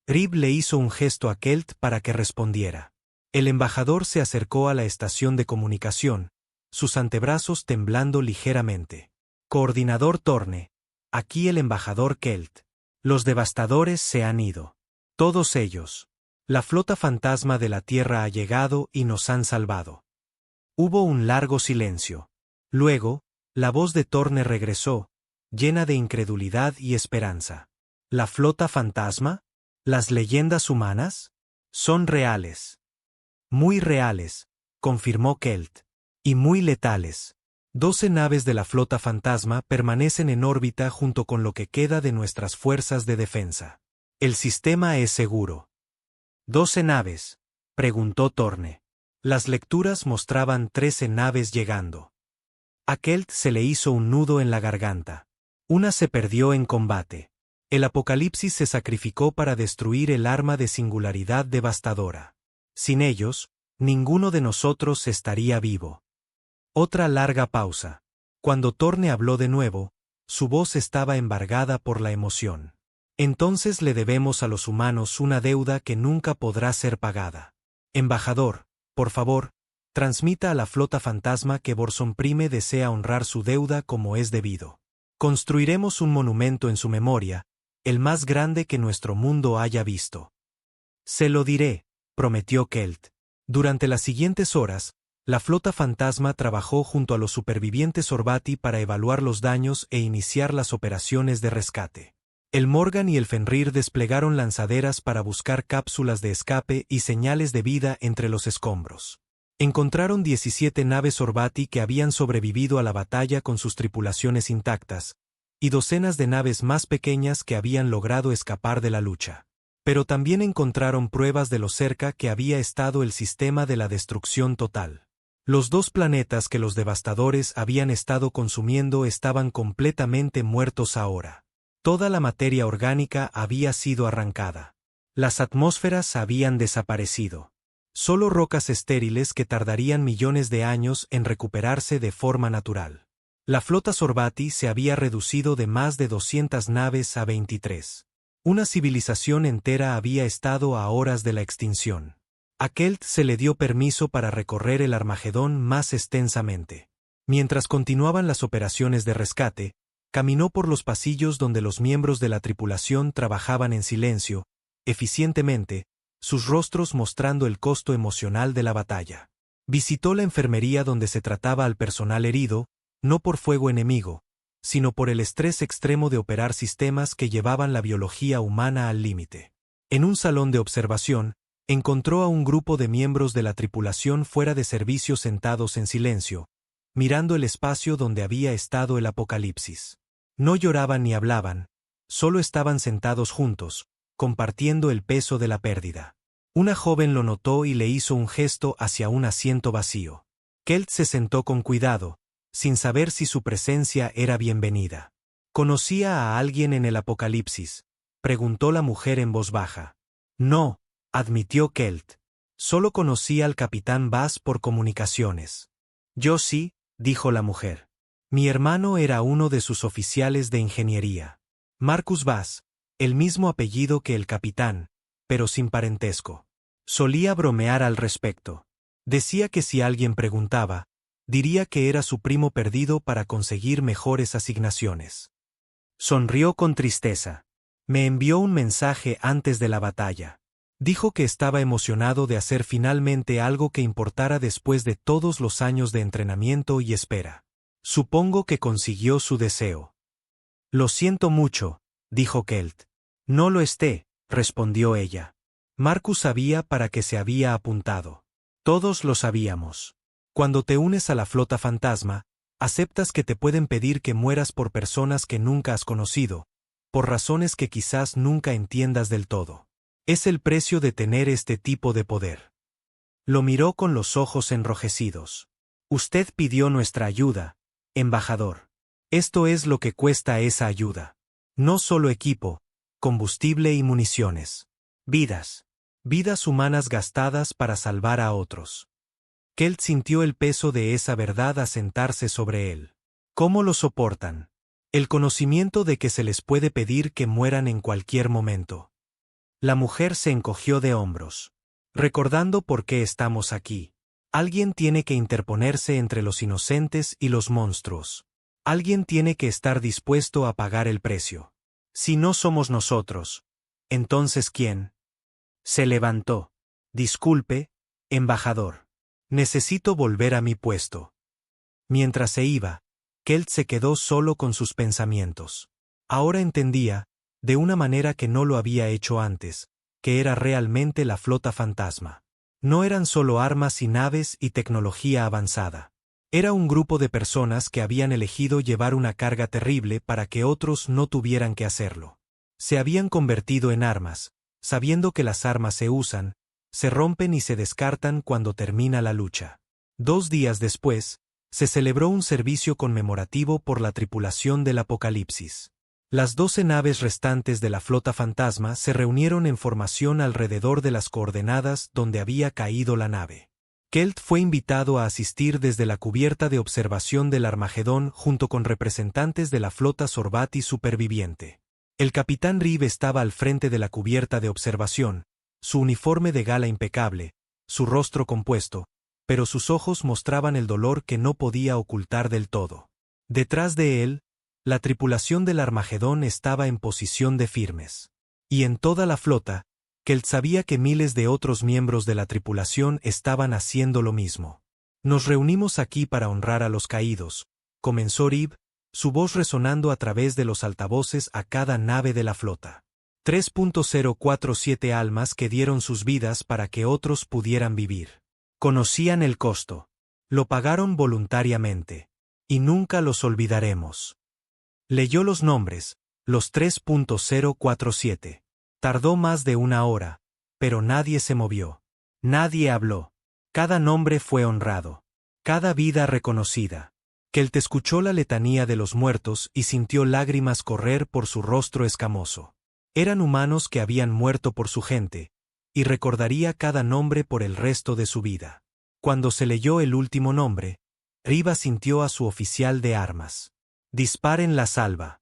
Reeve le hizo un gesto a Kelt para que respondiera. El embajador se acercó a la estación de comunicación, sus antebrazos temblando ligeramente. Coordinador Torne, aquí el embajador Kelt. Los devastadores se han ido. Todos ellos. La flota fantasma de la Tierra ha llegado y nos han salvado. Hubo un largo silencio. Luego, La voz de Torne regresó, llena de incredulidad y esperanza. ¿La flota fantasma? ¿Las leyendas humanas? Son reales. Muy reales, confirmó Kelt. Y muy letales. 12 naves de la flota fantasma permanecen en órbita junto con lo que queda de nuestras fuerzas de defensa. El sistema es seguro. ¿12 naves? Preguntó Torne. Las lecturas mostraban 13 naves llegando. A Kelt se le hizo un nudo en la garganta. Una se perdió en combate. El Apocalipsis se sacrificó para destruir el arma de singularidad devastadora. Sin ellos, ninguno de nosotros estaría vivo. Otra larga pausa. Cuando Torne habló de nuevo, su voz estaba embargada por la emoción. Entonces le debemos a los humanos una deuda que nunca podrá ser pagada. Embajador, por favor, transmita a la flota fantasma que Borson Prime desea honrar su deuda como es debido. Construiremos un monumento en su memoria, el más grande que nuestro mundo haya visto. Se lo diré, prometió Kelt. Durante las siguientes horas, la flota fantasma trabajó junto a los supervivientes Orbati para evaluar los daños e iniciar las operaciones de rescate. El Morgan y el Fenrir desplegaron lanzaderas para buscar cápsulas de escape y señales de vida entre los escombros. Encontraron 17 naves Orbati que habían sobrevivido a la batalla con sus tripulaciones intactas, y docenas de naves más pequeñas que habían logrado escapar de la lucha. Pero también encontraron pruebas de lo cerca que había estado el sistema de la destrucción total. Los 2 planetas que los devastadores habían estado consumiendo estaban completamente muertos ahora. Toda la materia orgánica había sido arrancada. Las atmósferas habían desaparecido. Solo rocas estériles que tardarían millones de años en recuperarse de forma natural. La flota Sorbati se había reducido de más de 200 naves a 23. Una civilización entera había estado a horas de la extinción. A Kelt se le dio permiso para recorrer el Armagedón más extensamente. Mientras continuaban las operaciones de rescate, caminó por los pasillos donde los miembros de la tripulación trabajaban en silencio, eficientemente, sus rostros mostrando el costo emocional de la batalla. Visitó la enfermería donde se trataba al personal herido, no por fuego enemigo, sino por el estrés extremo de operar sistemas que llevaban la biología humana al límite. En un salón de observación, encontró a un grupo de miembros de la tripulación fuera de servicio sentados en silencio, mirando el espacio donde había estado el Apocalipsis. No lloraban ni hablaban, solo estaban sentados juntos, compartiendo el peso de la pérdida. Una joven lo notó y le hizo un gesto hacia un asiento vacío. Kelt se sentó con cuidado, sin saber si su presencia era bienvenida. ¿Conocía a alguien en el Apocalipsis?, preguntó la mujer en voz baja. No, admitió Kelt. Solo conocía al capitán Bass por comunicaciones. Yo sí, dijo la mujer. Mi hermano era uno de sus oficiales de ingeniería. Marcus Bass, el mismo apellido que el capitán, pero sin parentesco. Solía bromear al respecto. Decía que si alguien preguntaba, diría que era su primo perdido para conseguir mejores asignaciones. Sonrió con tristeza. Me envió un mensaje antes de la batalla. Dijo que estaba emocionado de hacer finalmente algo que importara después de todos los años de entrenamiento y espera. Supongo que consiguió su deseo. Lo siento mucho, dijo Kelt. No lo esté, respondió ella. Marcus sabía para qué se había apuntado. Todos lo sabíamos. Cuando te unes a la flota fantasma, aceptas que te pueden pedir que mueras por personas que nunca has conocido, por razones que quizás nunca entiendas del todo. Es el precio de tener este tipo de poder. Lo miró con los ojos enrojecidos. Usted pidió nuestra ayuda, embajador. Esto es lo que cuesta esa ayuda. No solo equipo, combustible y municiones. Vidas. Vidas humanas gastadas para salvar a otros. Kelt sintió el peso de esa verdad asentarse sobre él. ¿Cómo lo soportan? El conocimiento de que se les puede pedir que mueran en cualquier momento. La mujer se encogió de hombros. Recordando por qué estamos aquí. Alguien tiene que interponerse entre los inocentes y los monstruos. Alguien tiene que estar dispuesto a pagar el precio. Si no somos nosotros, ¿entonces quién? Se levantó. Disculpe, embajador. Necesito volver a mi puesto. Mientras se iba, Kelt se quedó solo con sus pensamientos. Ahora entendía, de una manera que no lo había hecho antes, que era realmente la flota fantasma. No eran solo armas y naves y tecnología avanzada. Era un grupo de personas que habían elegido llevar una carga terrible para que otros no tuvieran que hacerlo. Se habían convertido en armas, sabiendo que las armas se usan, se rompen y se descartan cuando termina la lucha. 2 días después, se celebró un servicio conmemorativo por la tripulación del Apocalipsis. Las 12 naves restantes de la flota fantasma se reunieron en formación alrededor de las coordenadas donde había caído la nave. Kelt fue invitado a asistir desde la cubierta de observación del Armagedón junto con representantes de la flota Sorbati superviviente. El capitán Reeve estaba al frente de la cubierta de observación, su uniforme de gala impecable, su rostro compuesto, pero sus ojos mostraban el dolor que no podía ocultar del todo. Detrás de él, la tripulación del Armagedón estaba en posición de firmes. Y en toda la flota, Kelt sabía que miles de otros miembros de la tripulación estaban haciendo lo mismo. Nos reunimos aquí para honrar a los caídos, comenzó Reeve, su voz resonando a través de los altavoces a cada nave de la flota. 3.047 almas que dieron sus vidas para que otros pudieran vivir. Conocían el costo. Lo pagaron voluntariamente. Y nunca los olvidaremos. Leyó los nombres, los 3.047. Tardó más de 1 hora, pero nadie se movió. Nadie habló. Cada nombre fue honrado. Cada vida reconocida. Kelt escuchó la letanía de los muertos y sintió lágrimas correr por su rostro escamoso. Eran humanos que habían muerto por su gente, y recordaría cada nombre por el resto de su vida. Cuando se leyó el último nombre, Riva sintió a su oficial de armas. Disparen la salva.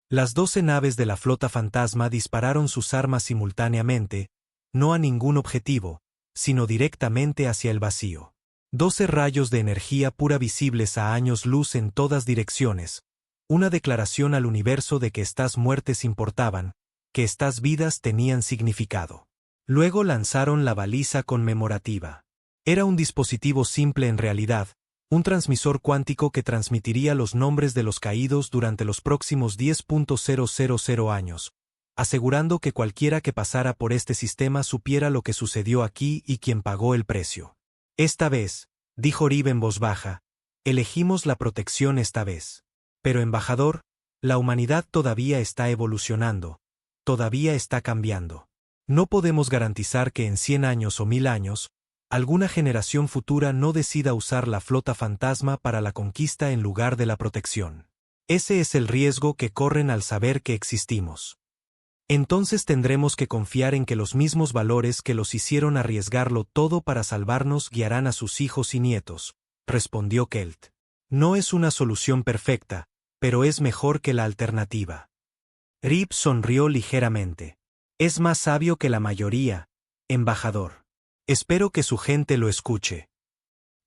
Las 12 naves de la flota fantasma dispararon sus armas simultáneamente, no a ningún objetivo, sino directamente hacia el vacío. 12 rayos de energía pura visibles a años luz en todas direcciones, una declaración al universo de que estas muertes importaban, que estas vidas tenían significado. Luego lanzaron la baliza conmemorativa. Era un dispositivo simple en realidad, un transmisor cuántico que transmitiría los nombres de los caídos durante los próximos 10.000 años, asegurando que cualquiera que pasara por este sistema supiera lo que sucedió aquí y quién pagó el precio. Esta vez, dijo Reeve en voz baja, elegimos la protección esta vez. Pero embajador, la humanidad todavía está evolucionando, todavía está cambiando. No podemos garantizar que en 100 años o 1000 años, alguna generación futura no decida usar la flota fantasma para la conquista en lugar de la protección. Ese es el riesgo que corren al saber que existimos. Entonces tendremos que confiar en que los mismos valores que los hicieron arriesgarlo todo para salvarnos guiarán a sus hijos y nietos, respondió Kelt. No es una solución perfecta, pero es mejor que la alternativa. Reeve sonrió ligeramente. Es más sabio que la mayoría, embajador. Espero que su gente lo escuche.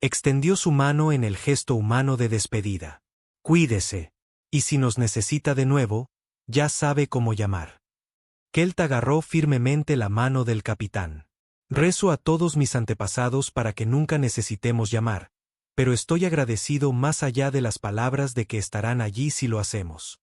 Extendió su mano en el gesto humano de despedida. Cuídese. Y si nos necesita de nuevo, ya sabe cómo llamar. Kelt agarró firmemente la mano del capitán. Rezo a todos mis antepasados para que nunca necesitemos llamar, pero estoy agradecido más allá de las palabras de que estarán allí si lo hacemos.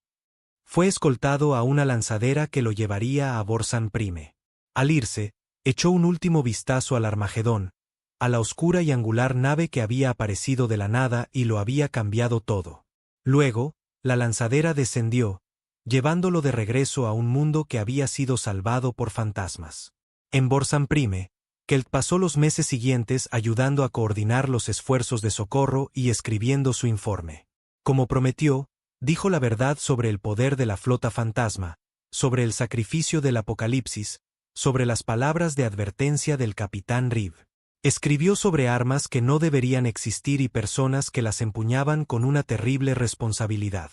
Fue escoltado a una lanzadera que lo llevaría a Borsan Prime. Al irse, echó un último vistazo al Armagedón, a la oscura y angular nave que había aparecido de la nada y lo había cambiado todo. Luego, la lanzadera descendió, llevándolo de regreso a un mundo que había sido salvado por fantasmas. En Borsan Prime, Kelt pasó los meses siguientes ayudando a coordinar los esfuerzos de socorro y escribiendo su informe. Como prometió, dijo la verdad sobre el poder de la flota fantasma, sobre el sacrificio del Apocalipsis, sobre las palabras de advertencia del capitán Reeve. Escribió sobre armas que no deberían existir y personas que las empuñaban con una terrible responsabilidad.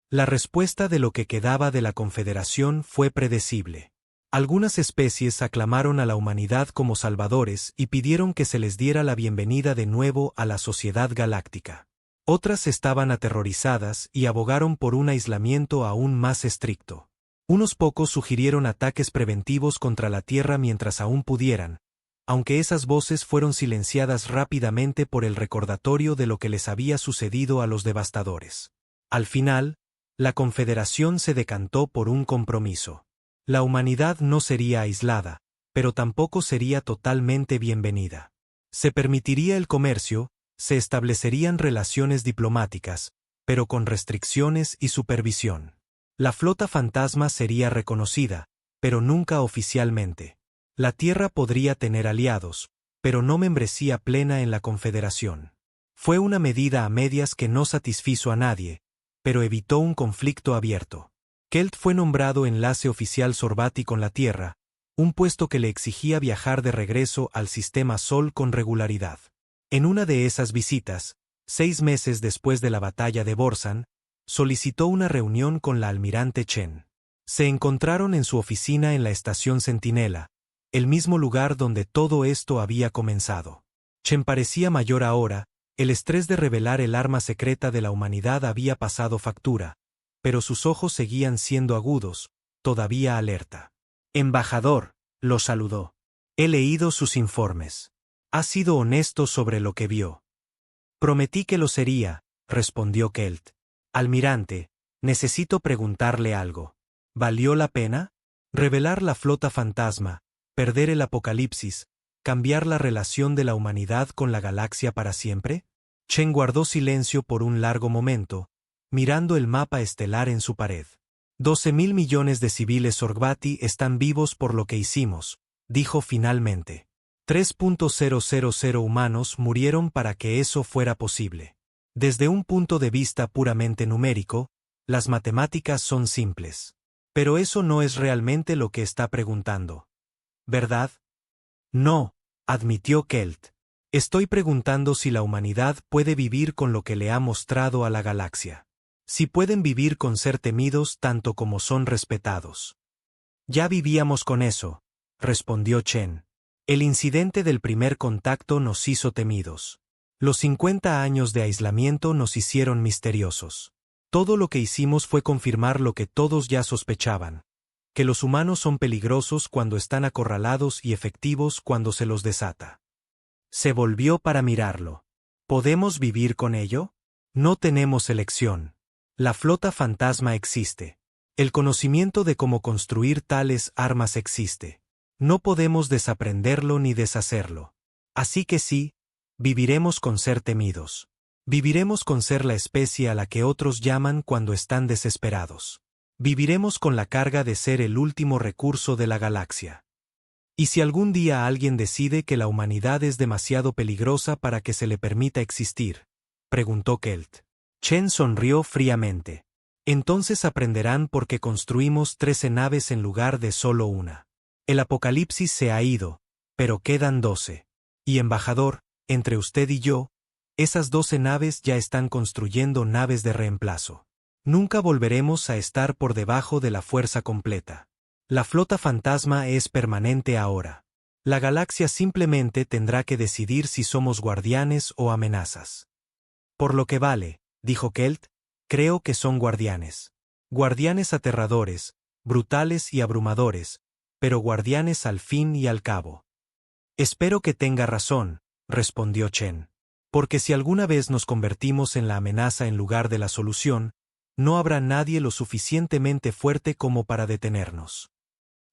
La respuesta de lo que quedaba de la Confederación fue predecible. Algunas especies aclamaron a la humanidad como salvadores y pidieron que se les diera la bienvenida de nuevo a la sociedad galáctica. Otras estaban aterrorizadas y abogaron por un aislamiento aún más estricto. Unos pocos sugirieron ataques preventivos contra la Tierra mientras aún pudieran, aunque esas voces fueron silenciadas rápidamente por el recordatorio de lo que les había sucedido a los devastadores. Al final, la Confederación se decantó por un compromiso. La humanidad no sería aislada, pero tampoco sería totalmente bienvenida. Se permitiría el comercio, se establecerían relaciones diplomáticas, pero con restricciones y supervisión. La flota fantasma sería reconocida, pero nunca oficialmente. La Tierra podría tener aliados, pero no membresía plena en la Confederación. Fue una medida a medias que no satisfizo a nadie, pero evitó un conflicto abierto. Kelt fue nombrado enlace oficial Sorbati con la Tierra, un puesto que le exigía viajar de regreso al sistema Sol con regularidad. En una de esas visitas, 6 meses después de la batalla de Borsan, solicitó una reunión con la almirante Chen. Se encontraron en su oficina en la estación Centinela, el mismo lugar donde todo esto había comenzado. Chen parecía mayor ahora, el estrés de revelar el arma secreta de la humanidad había pasado factura, pero sus ojos seguían siendo agudos, todavía alerta. Embajador, lo saludó. He leído sus informes. Ha sido honesto sobre lo que vio. Prometí que lo sería, respondió Kelt. Almirante, necesito preguntarle algo. ¿Valió la pena? Revelar la flota fantasma, perder el apocalipsis, cambiar la relación de la humanidad con la galaxia para siempre? Chen guardó silencio por un largo momento, mirando el mapa estelar en su pared. 12.000 millones de civiles Sorbati están vivos por lo que hicimos, dijo finalmente. 3.000 humanos murieron para que eso fuera posible. Desde un punto de vista puramente numérico, las matemáticas son simples. Pero eso no es realmente lo que está preguntando. ¿Verdad? No, admitió Kelt. Estoy preguntando si la humanidad puede vivir con lo que le ha mostrado a la galaxia. Si pueden vivir con ser temidos tanto como son respetados. Ya vivíamos con eso, respondió Chen. El incidente del primer contacto nos hizo temidos. Los 50 años de aislamiento nos hicieron misteriosos. Todo lo que hicimos fue confirmar lo que todos ya sospechaban, que los humanos son peligrosos cuando están acorralados y efectivos cuando se los desata. Se volvió para mirarlo. ¿Podemos vivir con ello? No tenemos elección. La flota fantasma existe. El conocimiento de cómo construir tales armas existe. No podemos desaprenderlo ni deshacerlo. Así que sí, viviremos con ser temidos. Viviremos con ser la especie a la que otros llaman cuando están desesperados. Viviremos con la carga de ser el último recurso de la galaxia. ¿Y si algún día alguien decide que la humanidad es demasiado peligrosa para que se le permita existir? Preguntó Kelt. Chen sonrió fríamente. Entonces aprenderán por qué construimos 13 naves en lugar de solo una. El apocalipsis se ha ido, pero quedan 12. Y embajador, entre usted y yo, esas 12 naves ya están construyendo naves de reemplazo. Nunca volveremos a estar por debajo de la fuerza completa. La flota fantasma es permanente ahora. La galaxia simplemente tendrá que decidir si somos guardianes o amenazas. Por lo que vale, dijo Kelt, creo que son guardianes. Guardianes aterradores, brutales y abrumadores, pero guardianes al fin y al cabo. Espero que tenga razón, respondió Chen. Porque si alguna vez nos convertimos en la amenaza en lugar de la solución, no habrá nadie lo suficientemente fuerte como para detenernos.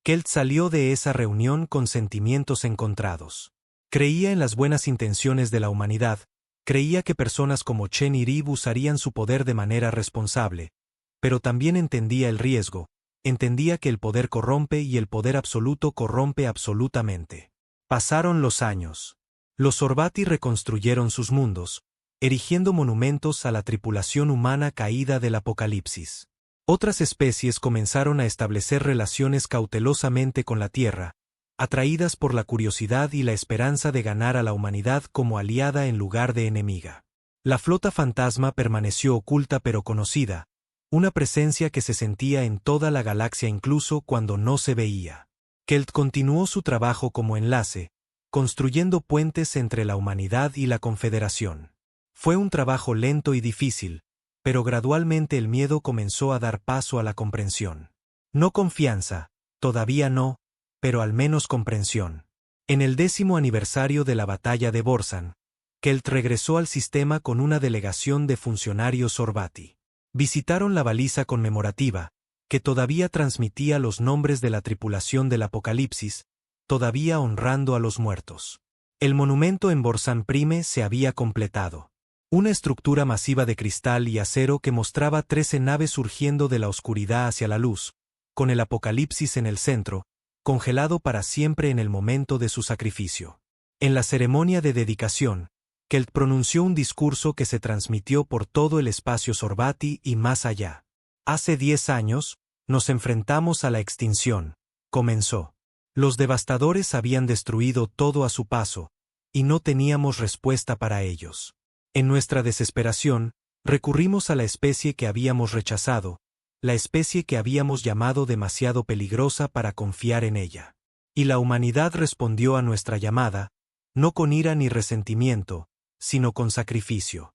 Kelt salió de esa reunión con sentimientos encontrados. Creía en las buenas intenciones de la humanidad, creía que personas como Chen y Rib usarían su poder de manera responsable, pero también entendía el riesgo, entendía que el poder corrompe y el poder absoluto corrompe absolutamente. Pasaron los años. Los Sorbati reconstruyeron sus mundos, erigiendo monumentos a la tripulación humana caída del apocalipsis. Otras especies comenzaron a establecer relaciones cautelosamente con la Tierra, atraídas por la curiosidad y la esperanza de ganar a la humanidad como aliada en lugar de enemiga. La flota fantasma permaneció oculta pero conocida, una presencia que se sentía en toda la galaxia incluso cuando no se veía. Kelt continuó su trabajo como enlace, construyendo puentes entre la humanidad y la Confederación. Fue un trabajo lento y difícil, pero gradualmente el miedo comenzó a dar paso a la comprensión. No confianza, todavía no, pero al menos comprensión. En el 10º aniversario de la batalla de Borsan, Kelt regresó al sistema con una delegación de funcionarios Sorbati. Visitaron la baliza conmemorativa, que todavía transmitía los nombres de la tripulación del Apocalipsis, todavía honrando a los muertos. El monumento en Borsan Prime se había completado. Una estructura masiva de cristal y acero que mostraba 13 naves surgiendo de la oscuridad hacia la luz, con el Apocalipsis en el centro, congelado para siempre en el momento de su sacrificio. En la ceremonia de dedicación, Kelt pronunció un discurso que se transmitió por todo el espacio Sorbati y más allá. Hace 10 años, nos enfrentamos a la extinción, comenzó. Los devastadores habían destruido todo a su paso, y no teníamos respuesta para ellos. En nuestra desesperación, recurrimos a la especie que habíamos rechazado, la especie que habíamos llamado demasiado peligrosa para confiar en ella. Y la humanidad respondió a nuestra llamada, no con ira ni resentimiento, sino con sacrificio.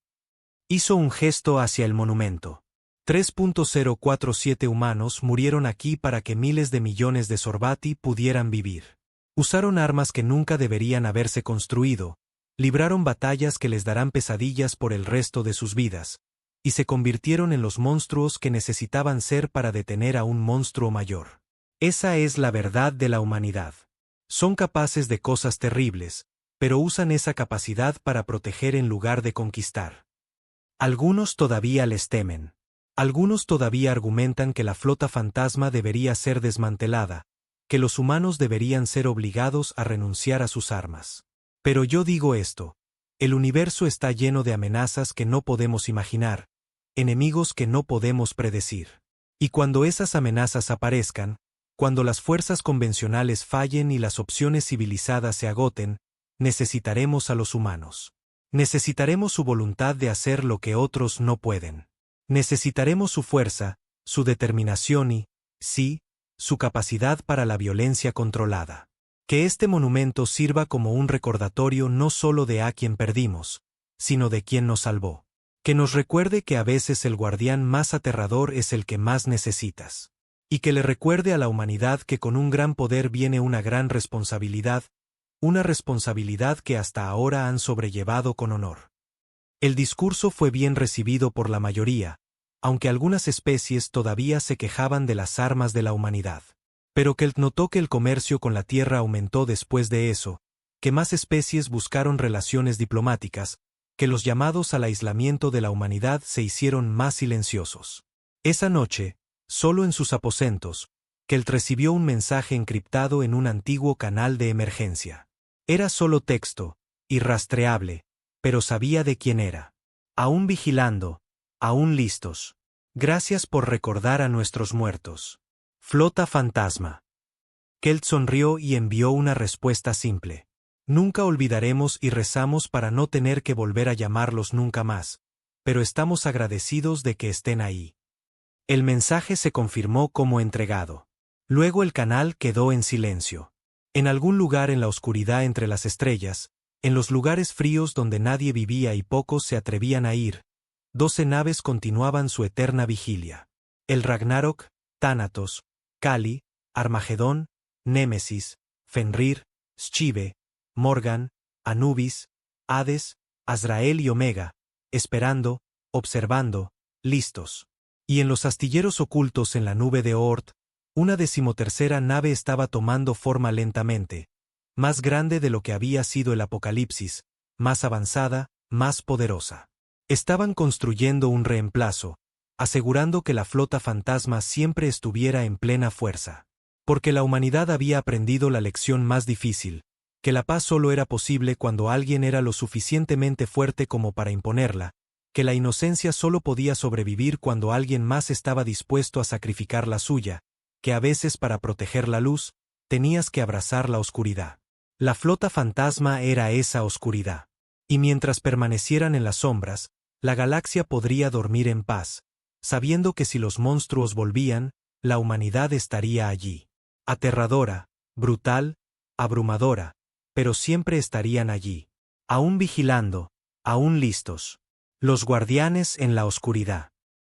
Hizo un gesto hacia el monumento. 3.047 humanos murieron aquí para que miles de millones de Sorbati pudieran vivir. Usaron armas que nunca deberían haberse construido, libraron batallas que les darán pesadillas por el resto de sus vidas, y se convirtieron en los monstruos que necesitaban ser para detener a un monstruo mayor. Esa es la verdad de la humanidad. Son capaces de cosas terribles, pero usan esa capacidad para proteger en lugar de conquistar. Algunos todavía les temen. Algunos todavía argumentan que la flota fantasma debería ser desmantelada, que los humanos deberían ser obligados a renunciar a sus armas. Pero yo digo esto: el universo está lleno de amenazas que no podemos imaginar, enemigos que no podemos predecir. Y cuando esas amenazas aparezcan, cuando las fuerzas convencionales fallen y las opciones civilizadas se agoten, necesitaremos a los humanos. Necesitaremos su voluntad de hacer lo que otros no pueden. Necesitaremos su fuerza, su determinación y, sí, su capacidad para la violencia controlada. Que este monumento sirva como un recordatorio no solo de a quien perdimos, sino de quien nos salvó. Que nos recuerde que a veces el guardián más aterrador es el que más necesitas. Y que le recuerde a la humanidad que con un gran poder viene una gran responsabilidad, una responsabilidad que hasta ahora han sobrellevado con honor. El discurso fue bien recibido por la mayoría, aunque algunas especies todavía se quejaban de las armas de la humanidad. Pero Kelt notó que el comercio con la Tierra aumentó después de eso, que más especies buscaron relaciones diplomáticas, que los llamados al aislamiento de la humanidad se hicieron más silenciosos. Esa noche, solo en sus aposentos, Kelt recibió un mensaje encriptado en un antiguo canal de emergencia. Era solo texto, irrastreable, pero sabía de quién era. Aún vigilando, aún listos. Gracias por recordar a nuestros muertos. Flota fantasma. Kelt sonrió y envió una respuesta simple. Nunca olvidaremos y rezamos para no tener que volver a llamarlos nunca más, pero estamos agradecidos de que estén ahí. El mensaje se confirmó como entregado. Luego el canal quedó en silencio. En algún lugar en la oscuridad entre las estrellas, en los lugares fríos donde nadie vivía y pocos se atrevían a ir, 12 naves continuaban su eterna vigilia. El Ragnarok, Thanatos, Kali, Armagedón, Némesis, Fenrir, Schive, Morgan, Anubis, Hades, Azrael y Omega, esperando, observando, listos. Y en los astilleros ocultos en la nube de Oort, una 13ª nave estaba tomando forma lentamente, más grande de lo que había sido el Apocalipsis, más avanzada, más poderosa. Estaban construyendo un reemplazo, asegurando que la flota fantasma siempre estuviera en plena fuerza. Porque la humanidad había aprendido la lección más difícil, que la paz solo era posible cuando alguien era lo suficientemente fuerte como para imponerla, que la inocencia solo podía sobrevivir cuando alguien más estaba dispuesto a sacrificar la suya, que a veces para proteger la luz, tenías que abrazar la oscuridad. La flota fantasma era esa oscuridad. Y mientras permanecieran en las sombras, la galaxia podría dormir en paz, sabiendo que si los monstruos volvían, la humanidad estaría allí. Aterradora, brutal, abrumadora, pero siempre estarían allí. Aún vigilando, aún listos. Los guardianes en la oscuridad.